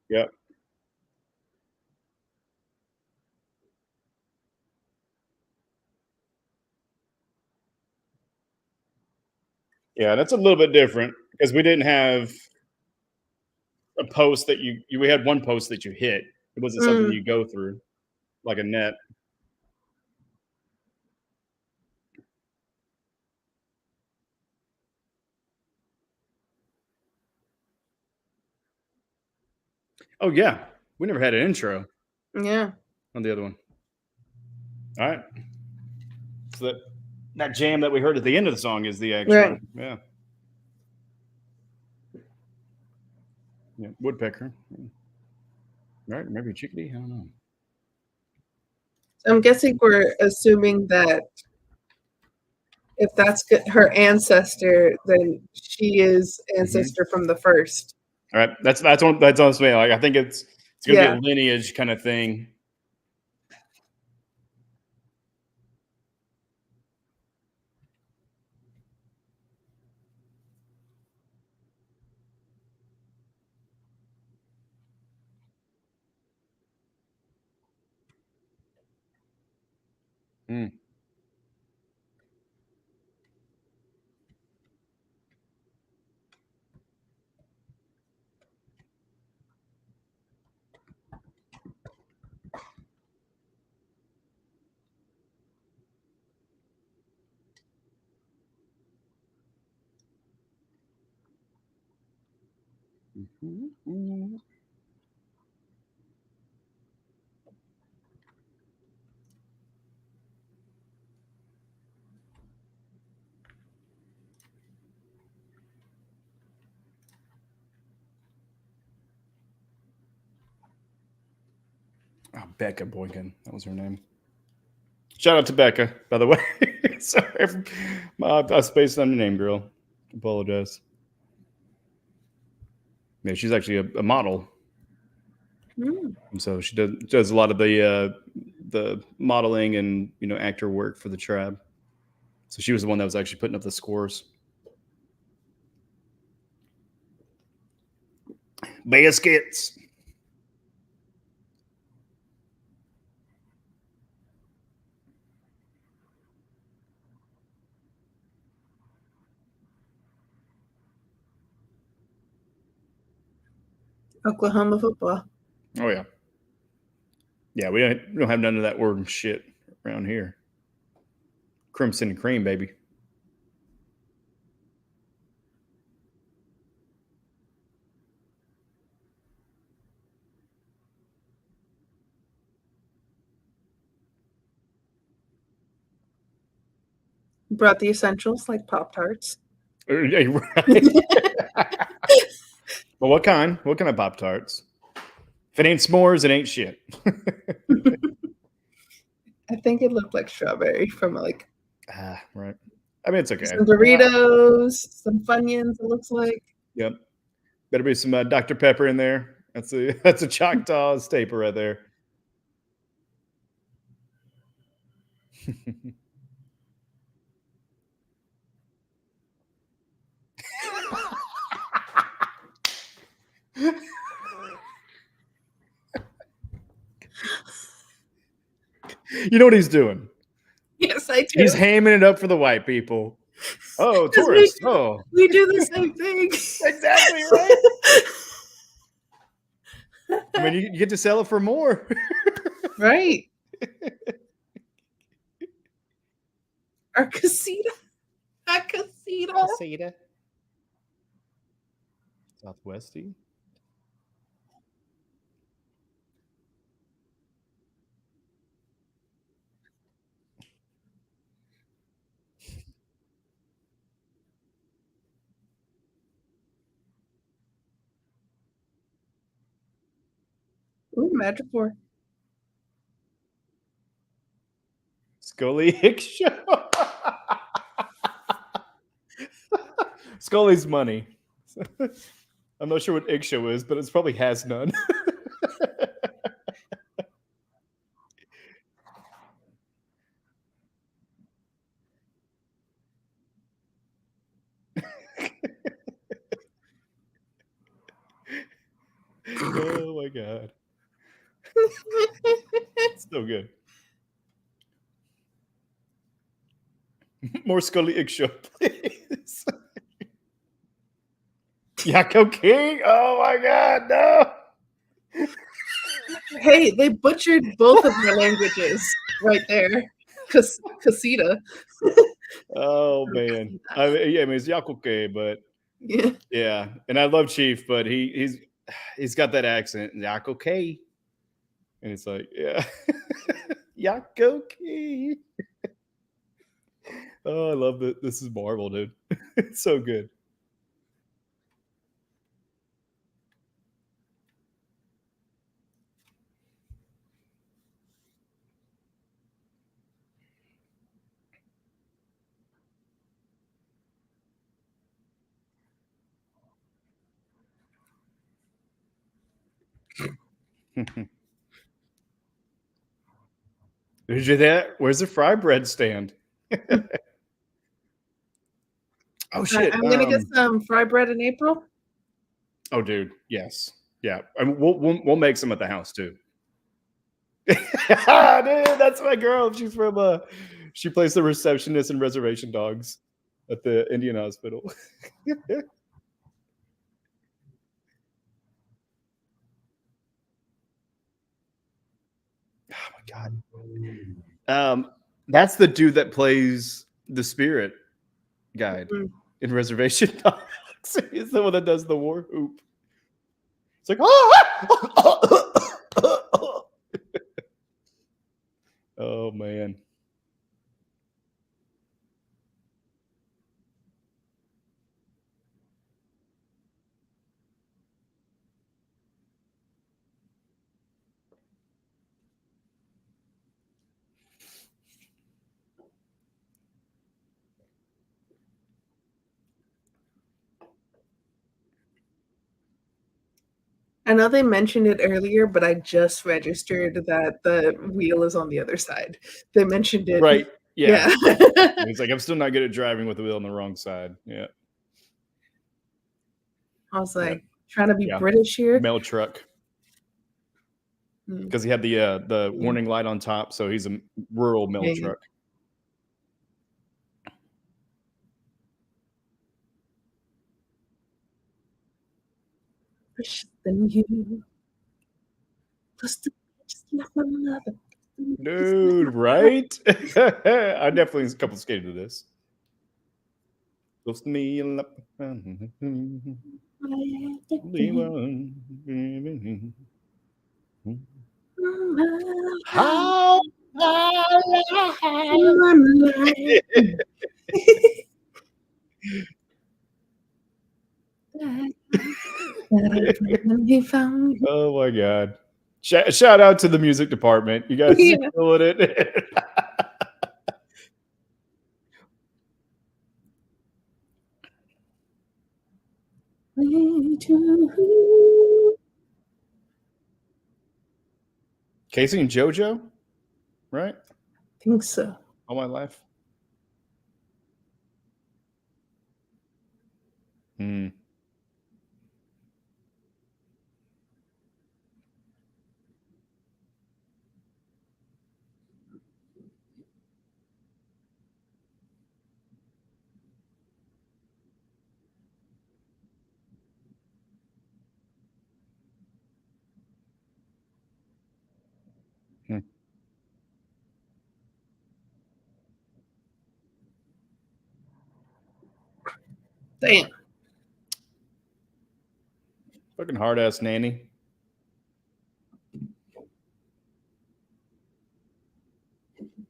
Yep. Yeah, that's a little bit different because we didn't have a post that we had one post that you hit. It wasn't something you go through like a net. Oh yeah, we never had an intro Yeah. on the other one. All right, so that jam that we heard at the end of the song is the actual. Right. Yeah. Yeah, woodpecker. Right, maybe chickadee. I don't know. I'm guessing we're assuming that if that's her ancestor, then she is ancestor from the first. All right, that's honestly like I think it's gonna be a lineage kind of thing. Mm. Mm-hmm. Oh, Becca Boykin. That was her name. Shout out to Becca, by the way. Sorry, I spaced on the name, girl. Apologize. Yeah, she's actually a model. And so she does a lot of the modeling and actor work for the tribe. So she was the one that was actually putting up the scores. Biscuits. Oklahoma football. Oh yeah. Yeah, we don't have none of that word shit around here. Crimson and cream, baby. Brought the essentials like Pop-Tarts. Right. Well, what kind? What kind of Pop Tarts? If it ain't s'mores, it ain't shit. I think it looked like strawberry from like. Right. I mean, it's okay. Some Doritos, some Funyuns. It looks like. Yep. Better be some Dr. Pepper in there. That's a Choctaw staple right there. You know what he's doing? Yes, I do. He's hamming it up for the white people. Oh, 'Cause tourists. Oh, we do the same thing. exactly right. I mean, you get to sell it for more. Right. Our casita. Our casita. Casita. Southwesty. Ooh, Madripoor. Scully Hicks show. Scully's money. I'm not sure what egg show is, but it's probably has none. Oh my god. So good. More Scully egg show, please. Yakko King? Oh my god, no. Hey, they butchered both of my languages right there. Casita. Oh man. I mean, it's Yakuke, but Yeah. yeah. And I love Chief, but he's got that accent. Yakuke. And it's like, yeah. Yakuke. Oh, I love it. This is Marvel, dude. It's so good. Did you that? Where's the fry bread stand? Oh shit. I'm gonna get some fry bread in April. Oh, dude. Yes. Yeah. I mean, we'll make some at the house too. Dude, that's my girl. She's from she plays the receptionist in Reservation Dogs at the Indian Hospital. Oh my god. That's the dude that plays the spirit guide in Reservation Dogs. He's the one that does the war hoop. It's like, oh man. I know they mentioned it earlier, but I just registered that the wheel is on the other side. They mentioned it. Right. Yeah. Yeah. He's like, I'm still not good at driving with the wheel on the wrong side. Yeah. I was like, trying to be British here. Mail truck. Because he had the warning light on top, so he's a rural mail truck. Than you. Dude, right? I definitely a couple skated to this. Close to me. How oh my god. Shout out to the music department. You guys are killing it. Casey and JoJo, right? I think so. All my life. Hmm. Hmm. Damn. Fucking hard ass nanny.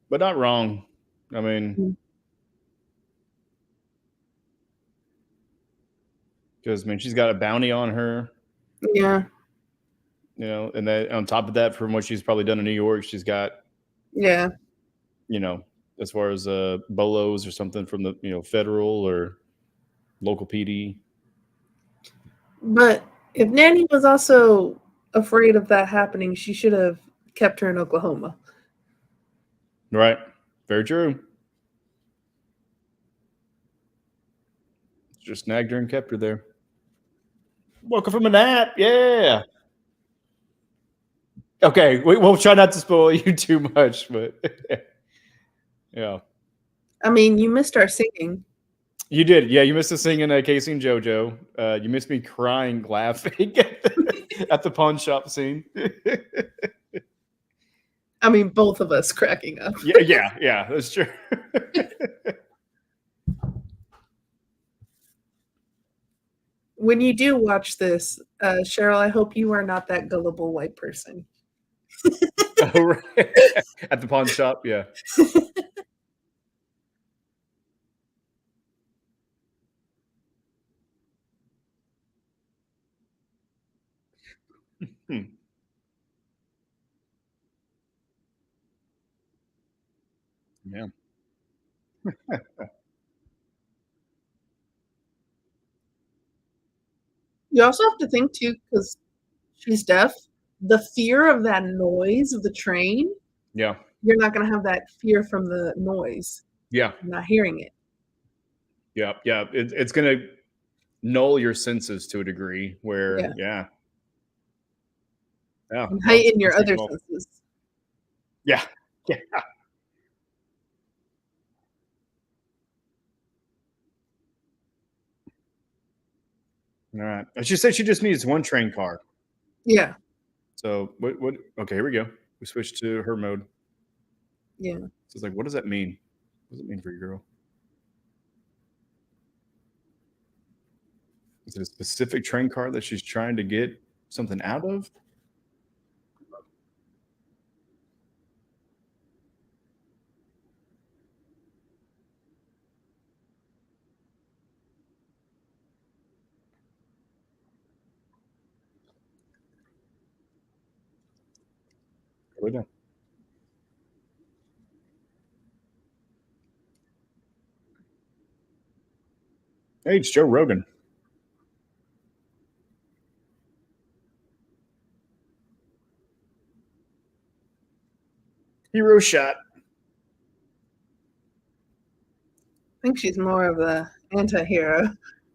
But not wrong. I mean, because she's got a bounty on her. Yeah. You know, and then on top of that, from what she's probably done in New York, she's got, Yeah. you know, as far as bolos or something from the, you know, federal or local PD. But if Nanny was also afraid of that happening, she should have kept her in Oklahoma. Right. Very true. Just snagged her and kept her there. Welcome from a nap. Yeah. Okay. We'll try not to spoil you too much, but yeah. I mean, you missed our singing. You did. Yeah. You missed the singing Casey and JoJo. You missed me crying, laughing at the pawn shop scene. I mean, both of us cracking up. Yeah. That's true. When you do watch this, Cheryl, I hope you are not that gullible white person. Oh, right. At the pawn shop, yeah. Hmm. Yeah. You also have to think too, because she's deaf. The fear of that noise of the train, Yeah. you're not going to have that fear from the noise. Yeah. You're not hearing it. Yeah. It's going to null your senses to a degree where, yeah. And heighten your that's other cool. senses. Yeah. All right. She said she just needs one train car. Yeah. So what? Okay, here we go. We switched to her mode. Yeah. So it's like, what does that mean? What does it mean for your girl? Is it a specific train car that she's trying to get something out of? Here we go. Hey, it's Joe Rogan. Hero shot. I think she's more of the anti-hero.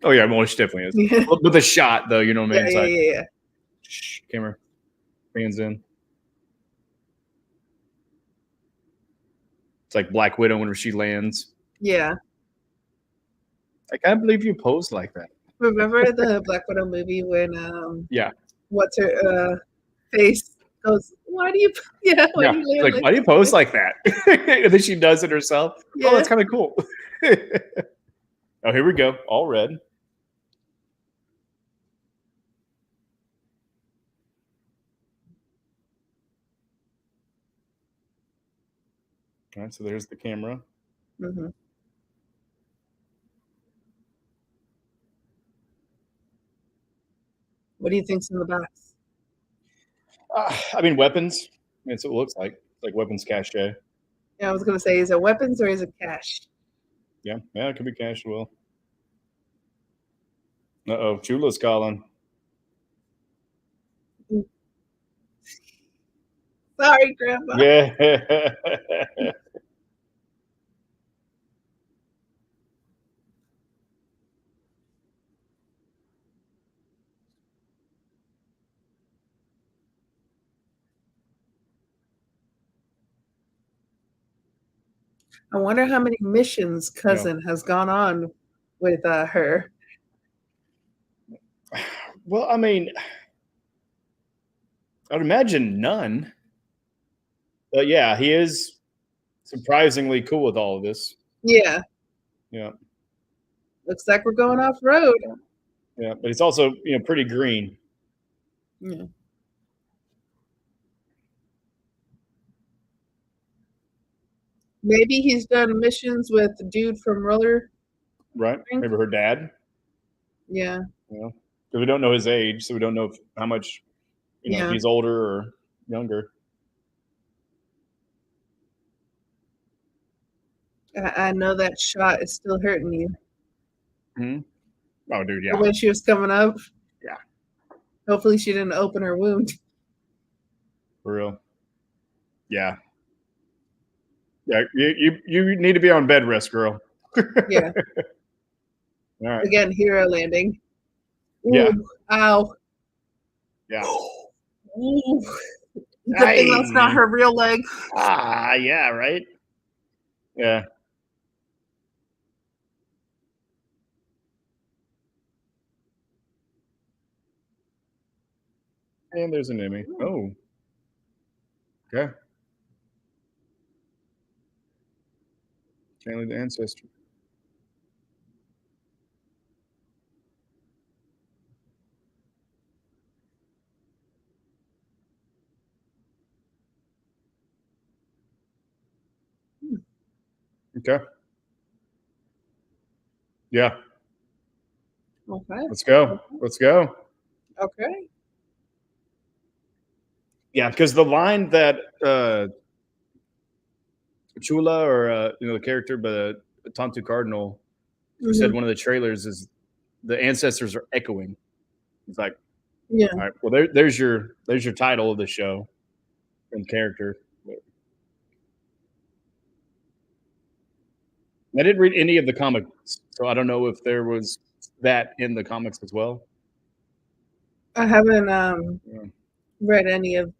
Oh yeah, well, she definitely is. Yeah. With a shot though, you know what I mean? Yeah, It's like, yeah. shh, camera, fans in. It's like Black Widow whenever she lands. Yeah. I can't believe you posed like that. Remember the Black Widow movie when Yeah. what's her face goes, why do you do you land Like, why do you pose like that? And then she does it herself. Yeah. Oh, that's kind of cool. Oh, here we go. All red. All right, so there's the camera. Mm-hmm. What do you think's in the box? I mean, weapons. That's what it looks like. It's like weapons cache. Yeah, I was gonna say, is it weapons or is it cash? Yeah, it could be cash as well. Uh-oh, Chula's calling. Sorry, Grandma. Yeah. I wonder how many missions cousin has gone on with her. Well, I mean, I'd imagine none. But yeah, he is surprisingly cool with all of this. Yeah, Yeah. looks like we're going off road. Yeah. But he's also, pretty green. Yeah. Maybe he's done missions with the dude from Roller. Right? Maybe her dad. Yeah. Because we don't know his age, so we don't know how much, if he's older or younger. I know that shot is still hurting you. Oh, dude, yeah. When she was coming up. Yeah. Hopefully she didn't open her wound. For real. Yeah. Yeah, you need to be on bed rest, girl. Yeah. All right. Again, hero landing. Ooh, Yeah. ow. Yeah. Ooh. Good thing that's not her real leg. Yeah, right? Yeah. And there's an Emmy. Oh. Okay. Family to ancestry. Okay. Yeah. Okay. Let's go. Let's go. Okay. Yeah, because the line that Chula or the character, but Tonto Cardinal, she said one of the trailers is the ancestors are echoing. It's like, Yeah. all right, well there's your title of the show and character. I didn't read any of the comics, so I don't know if there was that in the comics as well. I haven't Yeah. read any of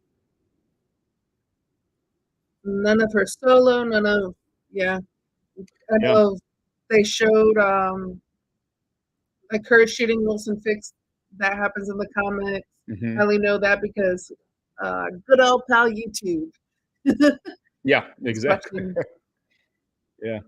none of her solo, none of I Yeah. know they showed like her shooting Wilson Fix. That happens in the comics. Mhm. I only know that because good old pal YouTube. Yeah, exactly. Watching. Yeah.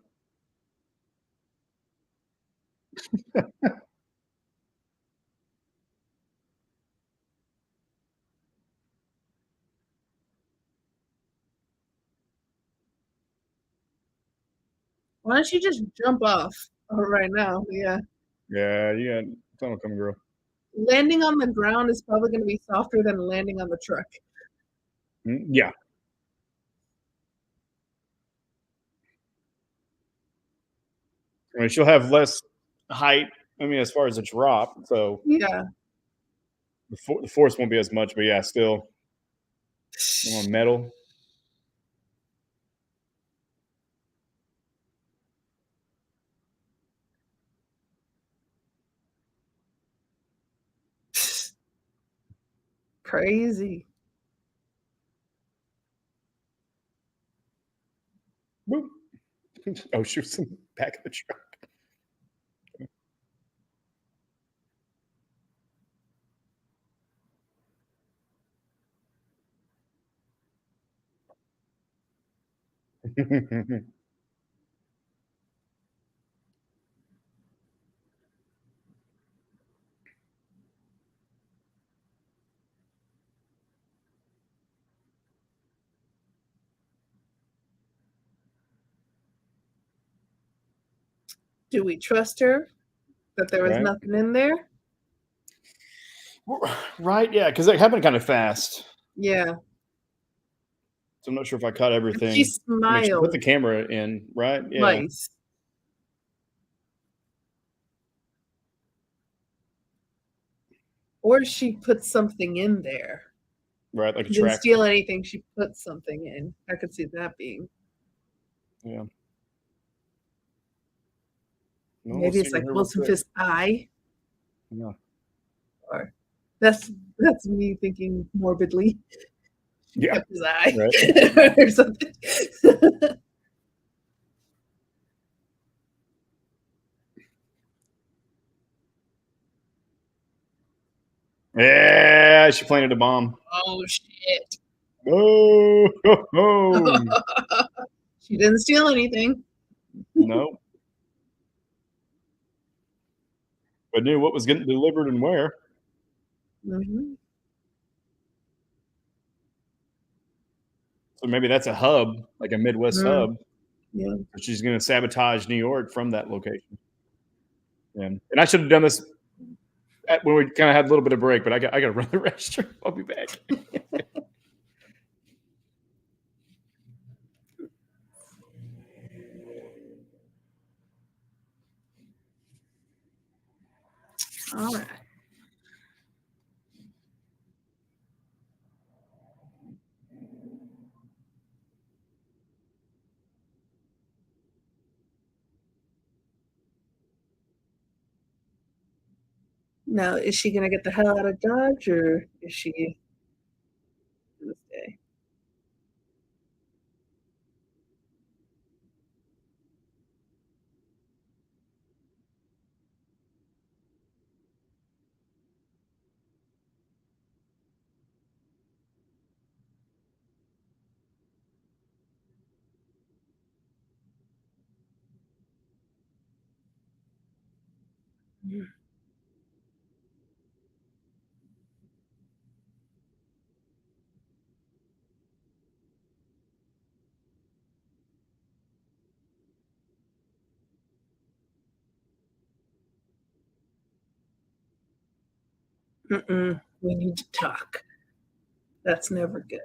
Why don't you just jump off right now? Yeah. Yeah, you got tunnel coming, girl. Landing on the ground is probably going to be softer than landing on the truck. Yeah. I mean, she'll have less height. I mean, as far as a drop, so Yeah. the force won't be as much. But yeah, still on metal. Crazy. Boop. Oh, she was in the back of the truck. Do we trust her that there was Right. nothing in there? Right. Yeah, because it happened kind of fast. Yeah. So I'm not sure if I caught She everything. I mean, she put smiled the camera in, right? Yeah. twice. Or she put something in there. right? Like a She didn't track. steal anything. She put something in. I could see that being. Yeah. Well, we'll Maybe see it's like here real Wilson quick. Fisk's eye. Yeah. Or that's me thinking morbidly. She Yeah. kept his eye Right. or something. Yeah, she planted a bomb. Oh shit. Oh, ho, ho. She didn't steal anything. No. But knew what was getting delivered and where. Mm-hmm. So maybe that's a hub, like a Midwest hub. Yeah. She's going to sabotage New York from that location. And I should have done this when we kind of had a little bit of break, but I got to run the restroom. I'll be back. All right. Now, is she gonna get the hell out of Dodge, or is she gonna stay? Mm-mm. We need to talk. That's never good.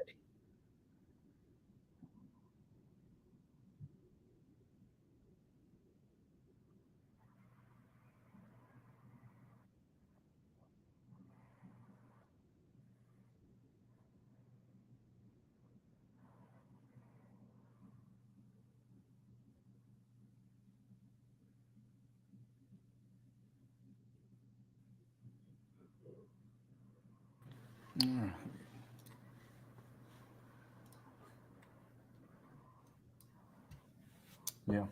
Yeah.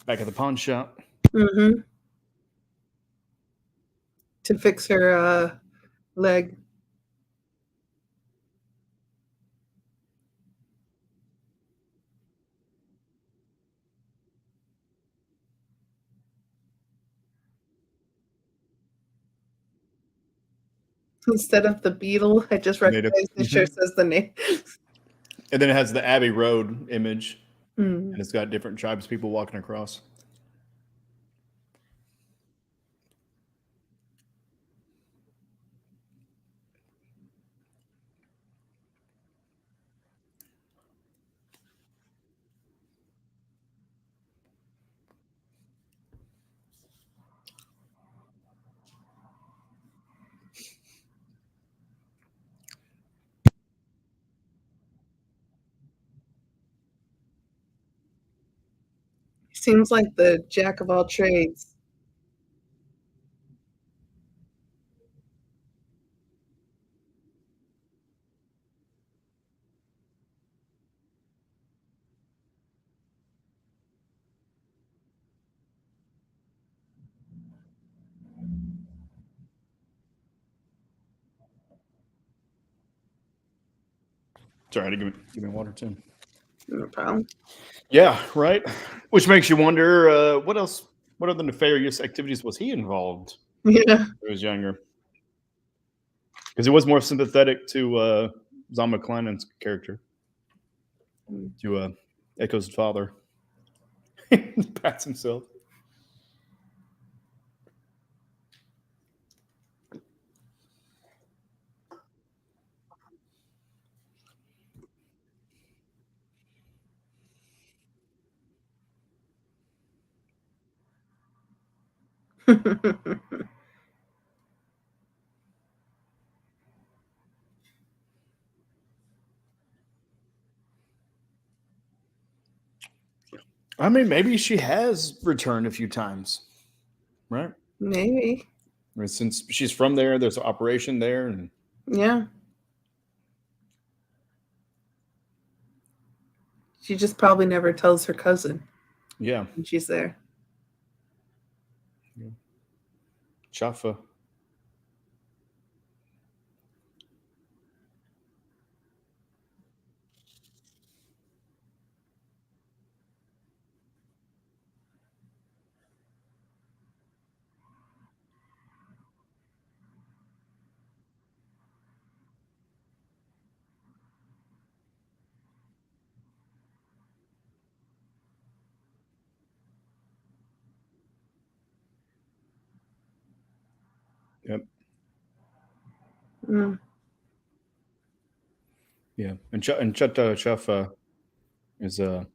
Back at the pawn shop. Mm-hmm. To fix her leg. Instead of the beetle, I just Native. recognized the shirt says the name. And then it has the Abbey Road image, Mm. and it's got different tribes people walking across. Seems like the jack of all trades. Sorry, give me water too. No problem. Yeah, right. Which makes you wonder what else, what other nefarious activities was he involved Yeah. when he was younger? Because he was more sympathetic to Zon McClennan's character, to Echo's father. Pats himself. I mean, maybe she has returned a few times, right? Maybe. I mean, since she's from there, there's an operation there, and Yeah. She just probably never tells her cousin yeah, when she's there. Chafa. Yep. Mm. Yeah, and Choctaw Chafa is yep.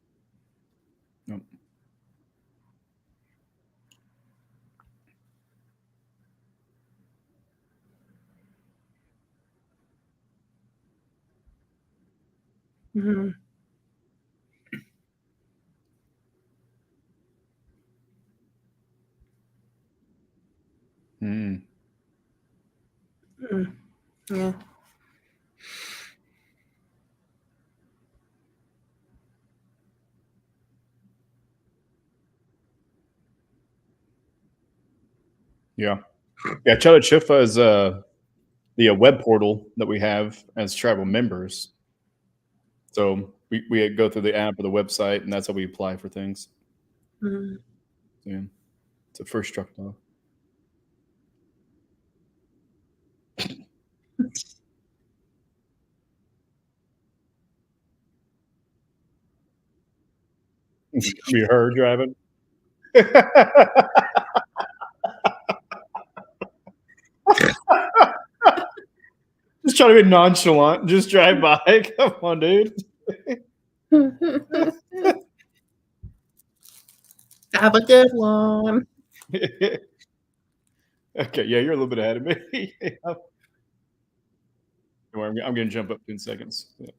Mm-hmm. Mm. Mm. Yeah. Yeah, yeah. Choctaw Chafa is the web portal that we have as tribal members. So we go through the app or the website, and that's how we apply for things. Mm. So, yeah, it's a first Choctaw. Be her driving. Just trying to be nonchalant. Just drive by. Come on, dude. Have a good one. Okay, yeah, you're a little bit ahead of me. Don't worry, I'm going to jump up 10 seconds. Yeah.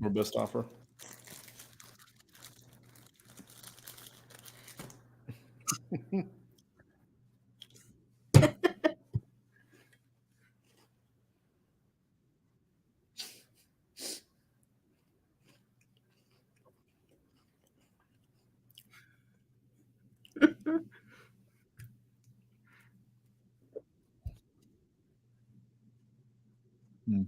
Our best offer. Mm.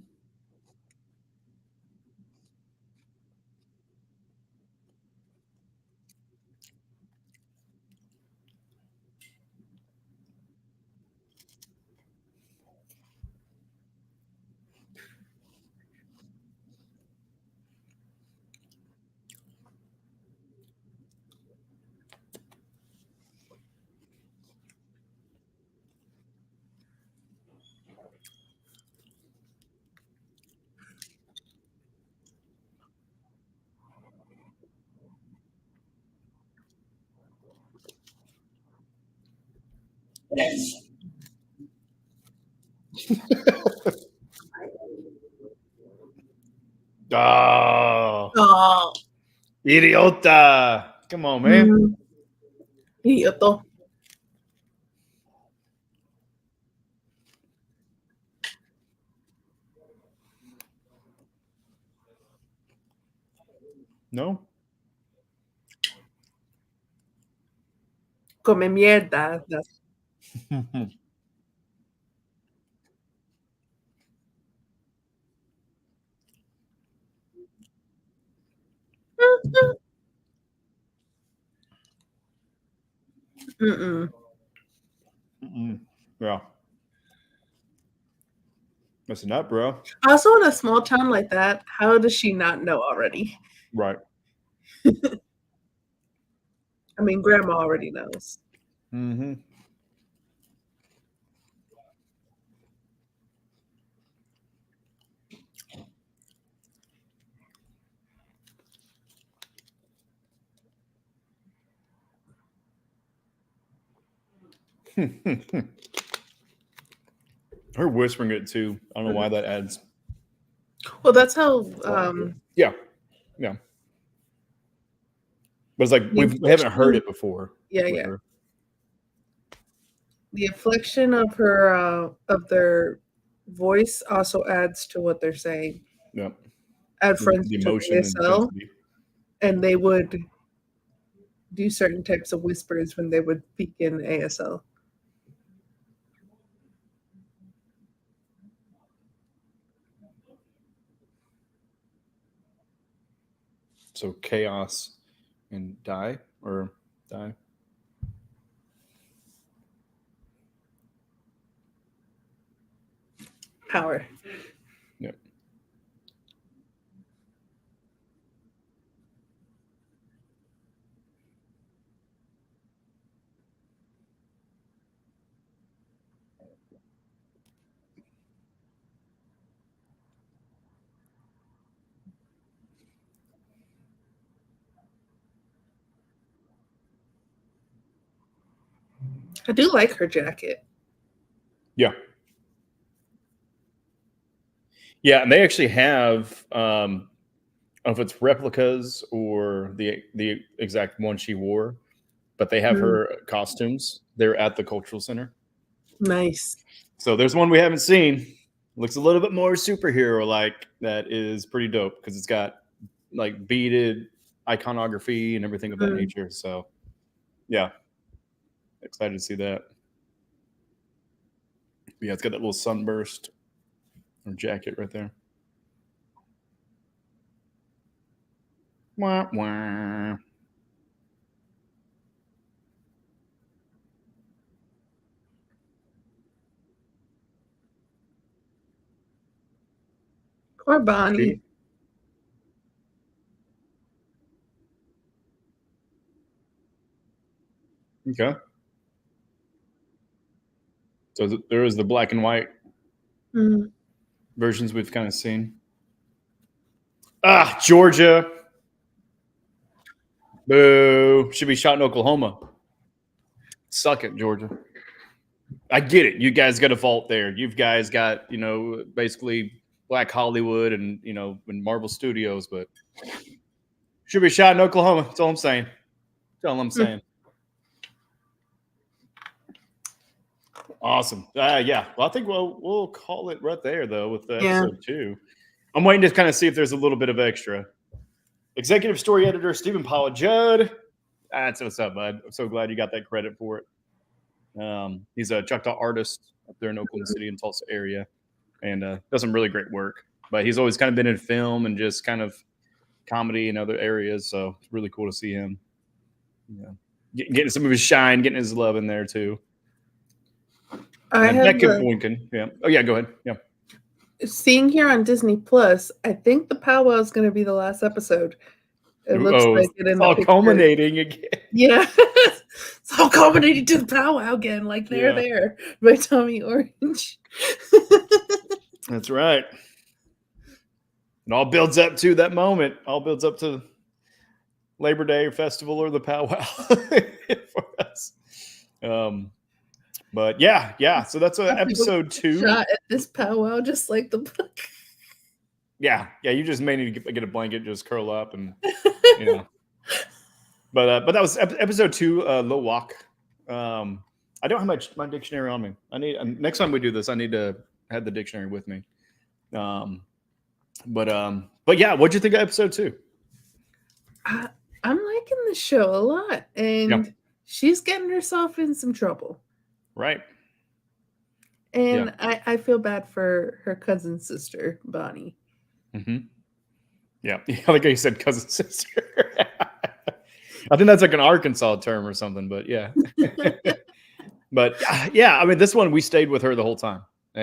Oh, Oh. idiota. Come on, man. Mm. Idioto. No? Come mierda. That's- Mm-mm. Mm-mm. Yeah. Listen up, bro. Also, in a small town like that, how does she not know already? Right. I mean, grandma already knows. Mm-hmm. Her whispering it too. I don't know why that adds. Well, that's how Yeah. Yeah. But it's like we haven't heard it before. Yeah, yeah. The inflection of her of their voice also adds to what they're saying. Yeah. I had friends The who took emotion ASL, intensity. and they would do certain types of whispers when they would speak in ASL. So chaos and die. Power. Yep. I do like her jacket. Yeah. Yeah, and they actually have I don't know if it's replicas or the exact one she wore, but they have her costumes. They're at the cultural center. Nice. So there's one we haven't seen. Looks a little bit more superhero like. That is pretty dope because it's got like beaded iconography and everything of that nature. So yeah, excited to see that. But yeah, it's got that little sunburst or jacket right there. Wah, wah. Or Bonnie. Okay. So there is the black and white versions we've kind of seen. Ah, Georgia. Boo. Should be shot in Oklahoma. Suck it, Georgia. I get it. You guys got a fault there. You guys got, basically Black Hollywood and, and Marvel Studios, but should be shot in Oklahoma. That's all I'm saying. That's all I'm saying. Awesome. Yeah. Well, I think we'll call it right there, though, with episode 2. I'm waiting to kind of see if there's a little bit of extra. Executive story editor Stephen Paula Judd. That's what's up, bud. I'm so glad you got that credit for it. He's a Choctaw artist up there in Oklahoma City and Tulsa area, and does some really great work. But he's always kind of been in film and just kind of comedy in other areas, so it's really cool to see him. Getting some of his shine, getting his love in there too. Becca Boykin. Yeah. Oh yeah, go ahead. Yeah. Seeing here on Disney Plus, I think the powwow is going to be the last episode. It looks like it in all culminating again. Yeah, it's all culminating to the powwow again. Like there by Tommy Orange. That's right. It all builds up to that moment. All builds up to Labor Day festival or the powwow for us. But yeah. So that's episode 2. Shot at this powwow, just like the book. Yeah. You just may need to get a blanket, just curl up, and But that was episode 2, Low Walk. I don't have my dictionary on me. I need next time we do this, I need to have the dictionary with me. But yeah, what'd you think of episode 2? I'm liking the show a lot, and she's getting herself in some trouble. Right. And I feel bad for her cousin sister, Bonnie. Mm-hmm. Yeah. I like how you said cousin sister. I think that's like an Arkansas term or something, but yeah. But yeah, I mean, this one we stayed with her the whole time. We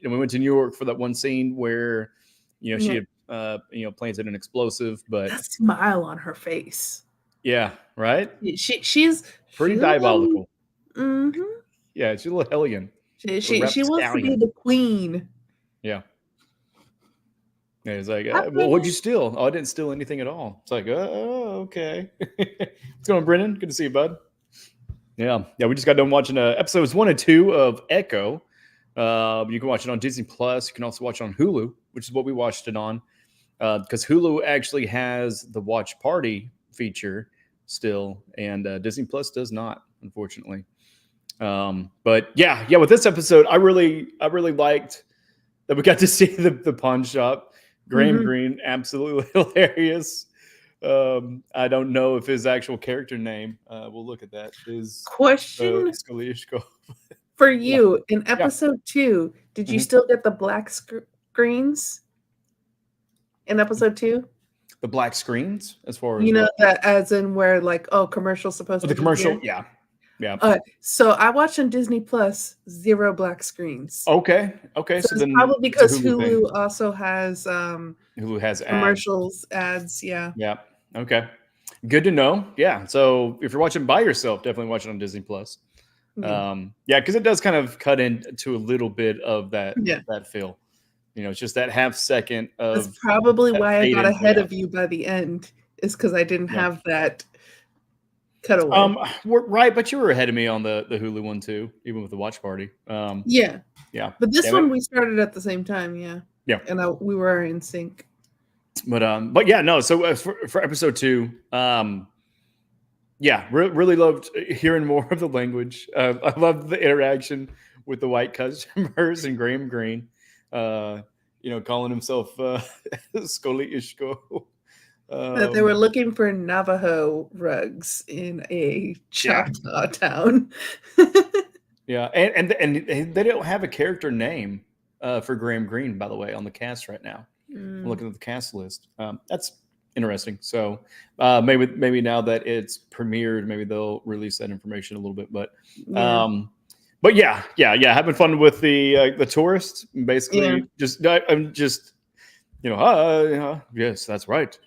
went to New York for that one scene where, she had, planted an explosive, but that smile on her face. Yeah. Right. She's pretty diabolical. Mm-hmm. Yeah. She's a little hellion. She wants to be the queen. Yeah. Yeah, he's like, well, what'd you steal? Oh, I didn't steal anything at all. It's like, oh, okay. What's going on, Brennan? Good to see you, bud. Yeah, we just got done watching episodes 1 and 2 of Echo. You can watch it on Disney Plus. You can also watch it on Hulu, which is what we watched it on. because Hulu actually has the watch party feature still, and Disney Plus does not, unfortunately. But yeah, with this episode, I really liked that we got to see the pawn shop. Graham Greene, absolutely hilarious. I don't know if his actual character name, we'll look at that, is Question Skalishko. for you. In episode 2, did you still get the black screens in episode 2? The black screens, as far as you know that, as in where like commercial's supposed to the be commercial, here? yeah. So I watched on Disney Plus 0 black screens. Okay. So then probably because Hulu also has Hulu has commercials, ads. Yeah. Okay. Good to know. Yeah. So if you're watching by yourself, definitely watch it on Disney Plus. Because it does kind of cut into a little bit of that feel. It's just that half second of. That's probably why I got ahead of you by the end, is because I didn't have that cutaway. Right, but you were ahead of me on the Hulu one too, even with the watch party. Yeah. But this one we started at the same time. Yeah. And we were in sync. But yeah, no. So for episode 2, really loved hearing more of the language. I loved the interaction with the white customers and Graham Greene. Calling himself Scully Ishko. That they were looking for Navajo rugs in a Choctaw town. And they don't have a character name for Graham Greene, by the way, on the cast right now. I'm looking at the cast list. That's interesting. So maybe now that it's premiered, maybe they'll release that information a little bit. But having fun with the tourists. Basically, I'm just yes, that's right.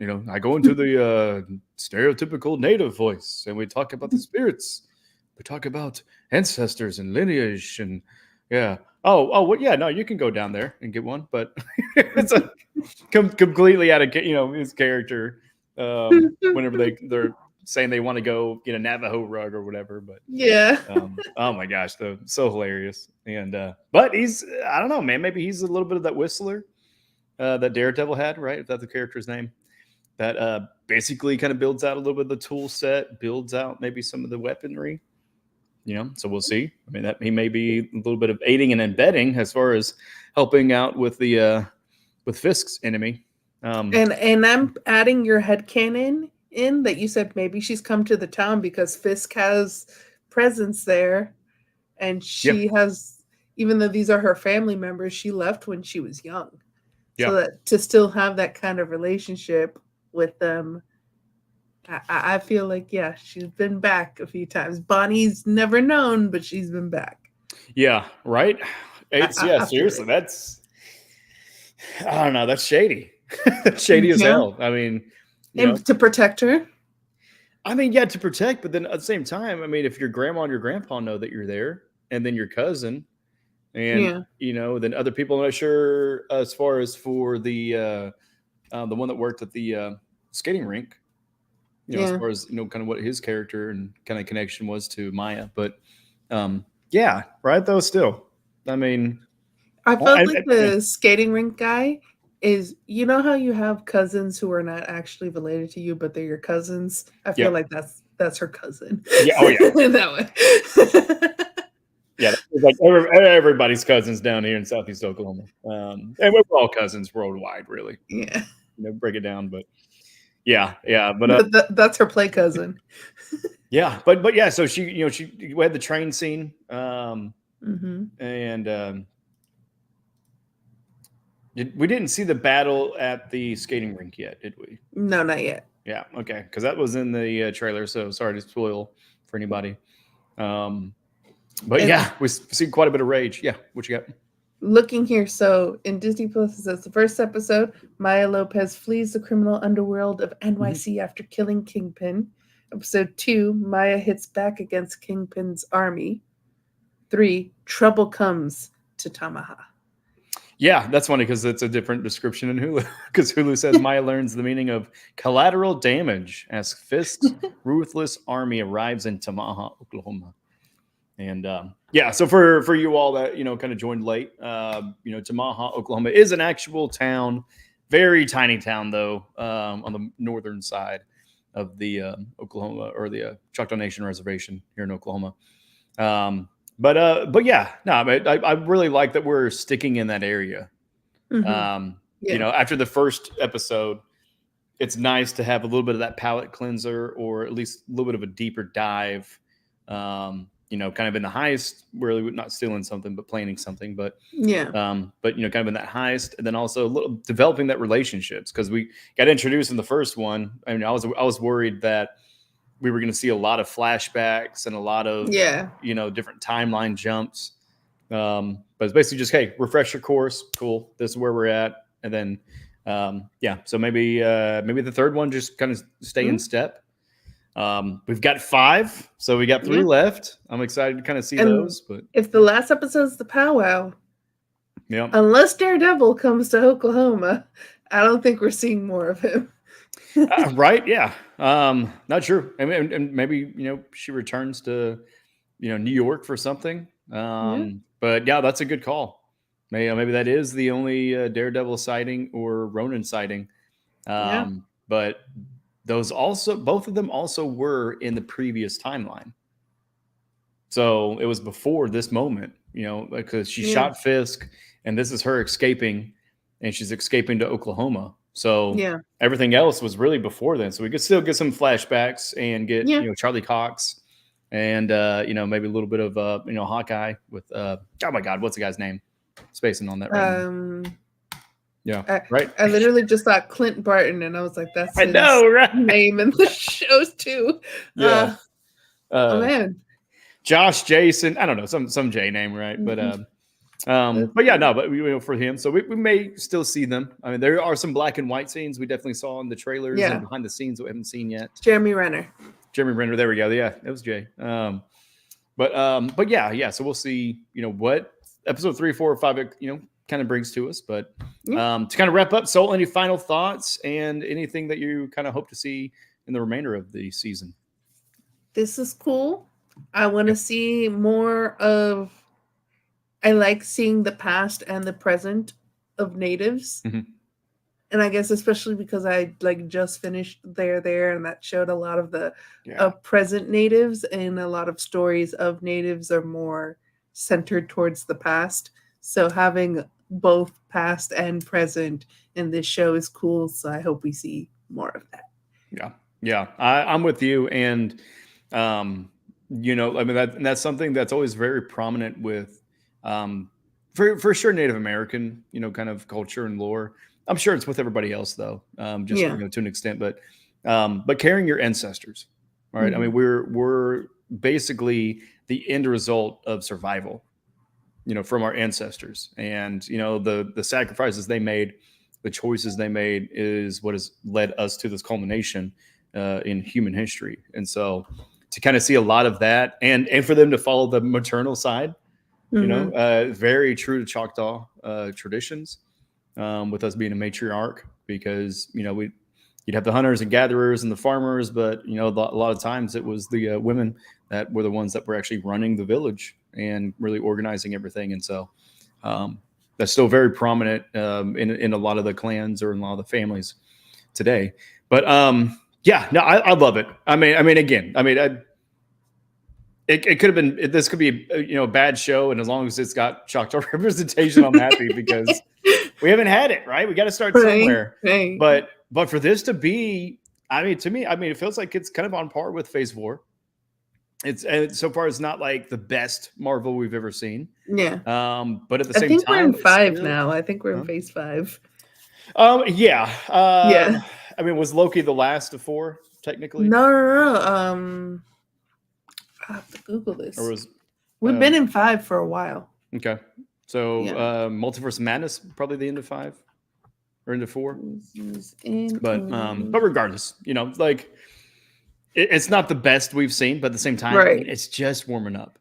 I go into the stereotypical native voice, and we talk about the spirits. We talk about ancestors and lineage, and no, you can go down there and get one, but it's completely out of his character. Whenever they're saying they want to go get a Navajo rug or whatever, but oh my gosh, though, so hilarious. And but I don't know, man, maybe he's a little bit of that whistler that Daredevil had, right? If that's the character's name. That basically kind of builds out a little bit of the tool set, builds out maybe some of the weaponry. So we'll see. I mean, that he may be a little bit of aiding and abetting as far as helping out with the with Fisk's enemy. And I'm adding your headcanon in that you said maybe she's come to the town because Fisk has presence there, and she has, even though these are her family members, she left when she was young. So that to still have that kind of relationship with them, I feel like she's been back a few times. Bonnie's never known, but she's been back. Yeah, right. Seriously, that's, I don't know, that's shady. That's shady as hell. I mean, to protect her. I mean, to protect, but then at the same time, I mean, if your grandma and your grandpa know that you're there, and then your cousin, and then other people, I'm not sure as far as for the one that worked at the skating rink, as far as kind of what his character and kind of connection was to Maya, but right though, still, I mean, I felt like the skating rink guy is, how you have cousins who are not actually related to you, but they're your cousins. I feel like that's her cousin. Yeah. Oh yeah. That way. It's like everybody's cousins down here in Southeast Oklahoma, and we're all cousins worldwide, really. Yeah. Break it down, but but that's her play cousin. but so she we had the train scene, and we didn't see the battle at the skating rink yet, did we? No, not yet. Yeah, okay, because that was in the trailer, so sorry to spoil for anybody. But we see quite a bit of rage. Yeah, what you got? Looking here, so in Disney Plus, it says the first episode, Maya Lopez flees the criminal underworld of NYC after killing Kingpin. Episode 2, Maya hits back against Kingpin's army. 3, trouble comes to Tamaha. Yeah, that's funny because it's a different description in Hulu. Because Hulu says Maya learns the meaning of collateral damage as Fisk's ruthless army arrives in Tamaha, Oklahoma. And so for you all that kind of joined late, Tamaha, Oklahoma is an actual town, very tiny town though, on the northern side of the Oklahoma or the Choctaw Nation reservation here in Oklahoma. But yeah, no, I really like that we're sticking in that area. Mhm. You Yeah. know, after the first episode, it's nice to have a little bit of that palate cleanser, or at least a little bit of a deeper dive. You know, kind of in the heist, really not stealing something, but planning something. But Yeah. you know, kind of in that heist, and then also a little developing that relationships, because we got introduced in the first one. I mean, I was worried that we were going to see a lot of flashbacks and a lot of Yeah. you know, different timeline jumps. But it's basically just, hey, refresh your course, cool, this is where we're at, and then yeah, so maybe the third one just kind of stay in step. We've got 5, so we got 3 Yeah. left. I'm excited to kind of see And those. But if the last episode's the powwow, yeah, unless Daredevil comes to Oklahoma, I don't think we're seeing more of him. right, yeah, not sure. I mean, and maybe you know she returns to you know New York for something. Yeah. But yeah, that's a good call. Maybe that is the only Daredevil sighting or Ronin sighting. Yeah. But those also, both of them also were in the previous timeline. So it was before this moment, you know, because she Yeah. shot Fisk, and this is her escaping, and she's escaping to Oklahoma. So Yeah. everything else was really before then. So we could still get some flashbacks and get Yeah. you know Charlie Cox, and you know maybe a little bit of you know Hawkeye with oh my God, what's the guy's name? Spacing on that right now. Yeah, right. I literally just thought Clint Barton, and I was like, that's I his know, right? name in the shows too. Yeah. Oh man. Josh, Jason, I don't know, some J name, right? But yeah, no, but you know, for him, so we may still see them. I mean, there are some black and white scenes we definitely saw in the trailers Yeah. and behind the scenes that we haven't seen yet. Jeremy Renner. Jeremy Renner, there we go. Yeah, it was Jay. But yeah. So we'll see, you know, what episode 3, 4, or 5, you know, kind of brings to us. But to kind of wrap up, Sol, any final thoughts and anything that you kind of hope to see in the remainder of the season? This is cool. I want to see more of. I like seeing the past and the present of natives. Mm-hmm. And I guess especially because I like just finished there, and that showed a lot of the present natives, and a lot of stories of natives are more centered towards the past. So having both past and present in this show is cool. So I hope we see more of that. Yeah, I'm with you, and you know, I mean that's something that's always very prominent with, for sure, Native American, you know, kind of culture and lore. I'm sure it's with everybody else though, just you know, to an extent, but carrying your ancestors, right? Mm-hmm. I mean, we're basically the end result of survival, you know, from our ancestors, and you know the sacrifices they made, the choices they made is what has led us to this culmination in human history. And so to kind of see a lot of that, and for them to follow the maternal side, you know, very true to Choctaw traditions, with us being a matriarch, because you know you'd have the hunters and gatherers and the farmers, but you know a lot of times it was the women that were the ones that were actually running the village and really organizing everything. And so that's still very prominent in a lot of the clans or in a lot of the families today. But yeah, no, I love it. I mean, again, it could have been, this could be you know a bad show, and as long as it's got Choctaw representation, I'm happy, because we haven't had it, right? We got to start somewhere. Right. But for this to be, I mean, to me, it feels like it's kind of on par with Phase 4. It's so far it's not like the best Marvel we've ever seen. Yeah. But at the same time, we're in 5 now. I think we're in Phase 5. Yeah. Yeah. I mean, was Loki the last of 4 technically? No. I have to Google this. Or was we've been in 5 for a while. Okay. So Multiverse of Madness probably the end of 5 or into 4. But regardless, you know, like it's not the best we've seen, but at the same time, right. I mean, it's just warming up.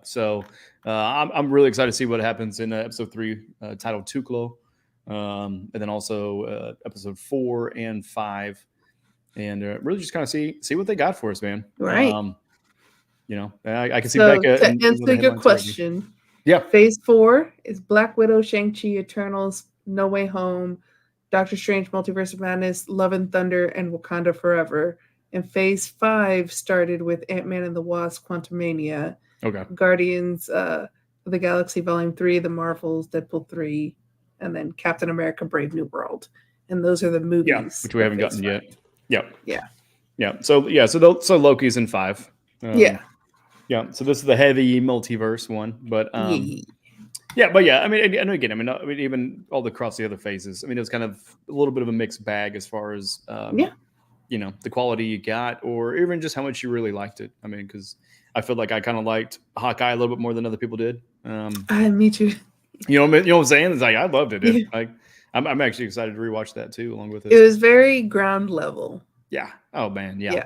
So I'm really excited to see what happens in episode 3, titled Tuklo, and then also episode 4 and 5, and really just kind of see what they got for us, man. Right. You know, I can see Becca. To answer your question, yeah, Phase 4 is Black Widow, Shang-Chi, Eternals, No Way Home, Doctor Strange, Multiverse of Madness, Love and Thunder, and Wakanda Forever. And Phase 5 started with Ant-Man and the Wasp, Quantumania, Okay. Guardians of the Galaxy Volume 3, The Marvels, Deadpool 3, and then Captain America, Brave New World. And those are the movies. Yeah, which we haven't gotten 5. yet. Yeah. Yeah. Yeah. So Loki's in 5. Yeah. Yeah. So this is the heavy multiverse one. But Yeah. but yeah, I mean, again, I mean, even all across the other phases, I mean, it was kind of a little bit of a mixed bag as far as, you know, the quality you got, or even just how much you really liked it. I mean, because I feel like I kind of liked Hawkeye a little bit more than other people did. Me too. You know what I'm saying? It's like, I loved it. Yeah. Like, I'm actually excited to rewatch that too, along with it. It was very ground level. Yeah. Oh man. Yeah.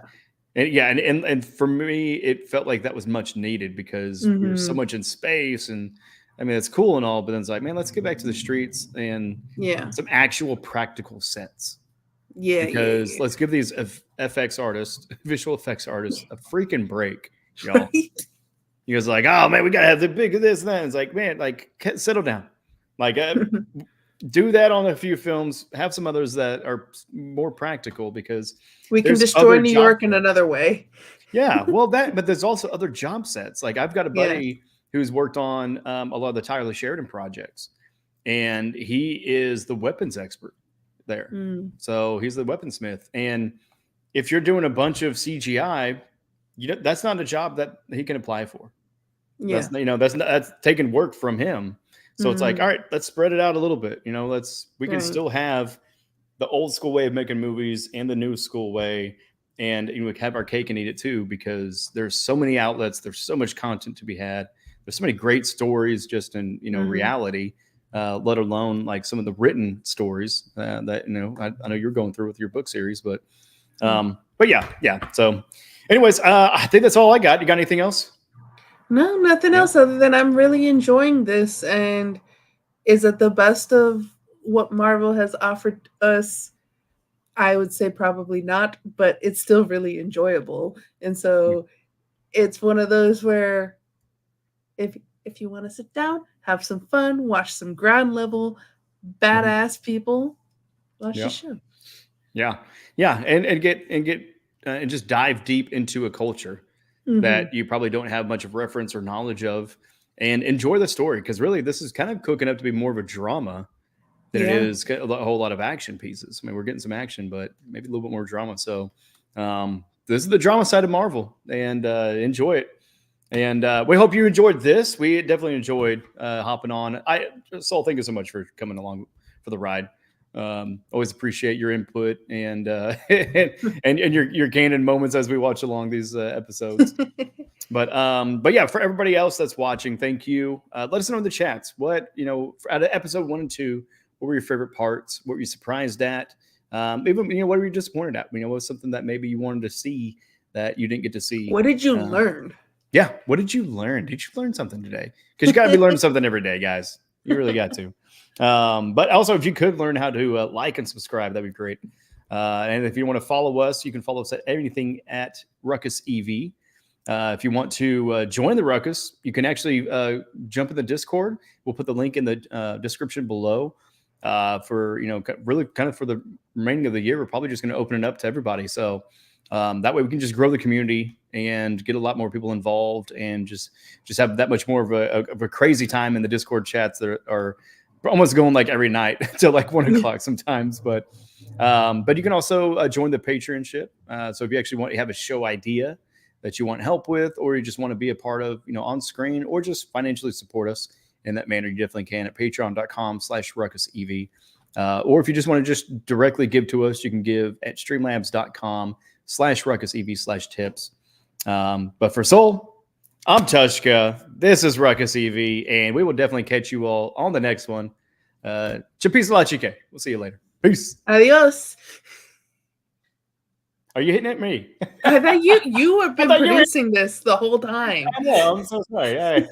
And for me, it felt like that was much needed because there's so much in space, and I mean, it's cool and all, but then it's like, man, let's get back to the streets and some actual practical sets. Yeah. Because let's give these FX artists, visual effects artists, a freaking break, y'all. Right? You guys are like, oh man, we gotta have the big of this and that. And it's like, man, like settle down. Like do that on a few films. Have some others that are more practical, because we can destroy New York in another way. Yeah, well, but there's also other job sets. Like I've got a buddy who's worked on a lot of the Tyler Sheridan projects, and he is the weapons expert there. So he's the weaponsmith. And if you're doing a bunch of CGI, that's not a job that he can apply for. Yeah, that's taking work from him. So it's like, all right, let's spread it out a little bit. You know, we can still have the old school way of making movies and the new school way, and we have our cake and eat it too, because there's so many outlets, there's so much content to be had, there's so many great stories just in reality, let alone like some of the written stories that I know you're going through with your book series, but yeah. So, anyways, I think that's all I got. You got anything else? No, nothing else other than I'm really enjoying this. And is it the best of what Marvel has offered us? I would say probably not, but it's still really enjoyable. And so it's one of those where if you want to sit down, have some fun, watch some ground level, badass people, watch the show. Yeah. And just dive deep into a culture that you probably don't have much of reference or knowledge of, and enjoy the story. Because really, this is kind of cooking up to be more of a drama than it is a whole lot of action pieces. I mean, we're getting some action, but maybe a little bit more drama. So this is the drama side of Marvel, and enjoy it. And we hope you enjoyed this. We definitely enjoyed hopping on. Sol, thank you so much for coming along for the ride. Always appreciate your input and your candid moments as we watch along these episodes. But yeah, for everybody else that's watching, thank you. Let us know in the chats what out of episode 1 and 2, what were your favorite parts? What were you surprised at? Even what were you disappointed at? What was something that maybe you wanted to see that you didn't get to see? What did you learn? Yeah, what did you learn? Did you learn something today? Because you got to be learning something every day, guys. You really got to. But also, if you could learn how to like and subscribe, that'd be great. And if you want to follow us, you can follow us at anything at Ruckus EV. If you want to join the Ruckus, you can actually jump in the Discord. We'll put the link in the description below. For really kind of for the remaining of the year, we're probably just going to open it up to everybody. So that way we can just grow the community and get a lot more people involved, and just have that much more of a crazy time in the Discord chats that are almost going like every night till like 1 o'clock sometimes. But you can also join the Patreonship. So if you actually have a show idea that you want help with, or you just want to be a part of, on screen, or just financially support us in that manner, you definitely can at patreon.com/ruckusev. Or if you just want to just directly give to us, you can give at streamlabs.com/ruckusev/tips. But for Sol, I'm Tvshka. This is Ruckus EV, and we will definitely catch you all on the next one. Chapisa la chique. We'll see you later. Peace. Adios. Are you hitting at me? I thought you have been producing this the whole time. I know. I'm so sorry. All right.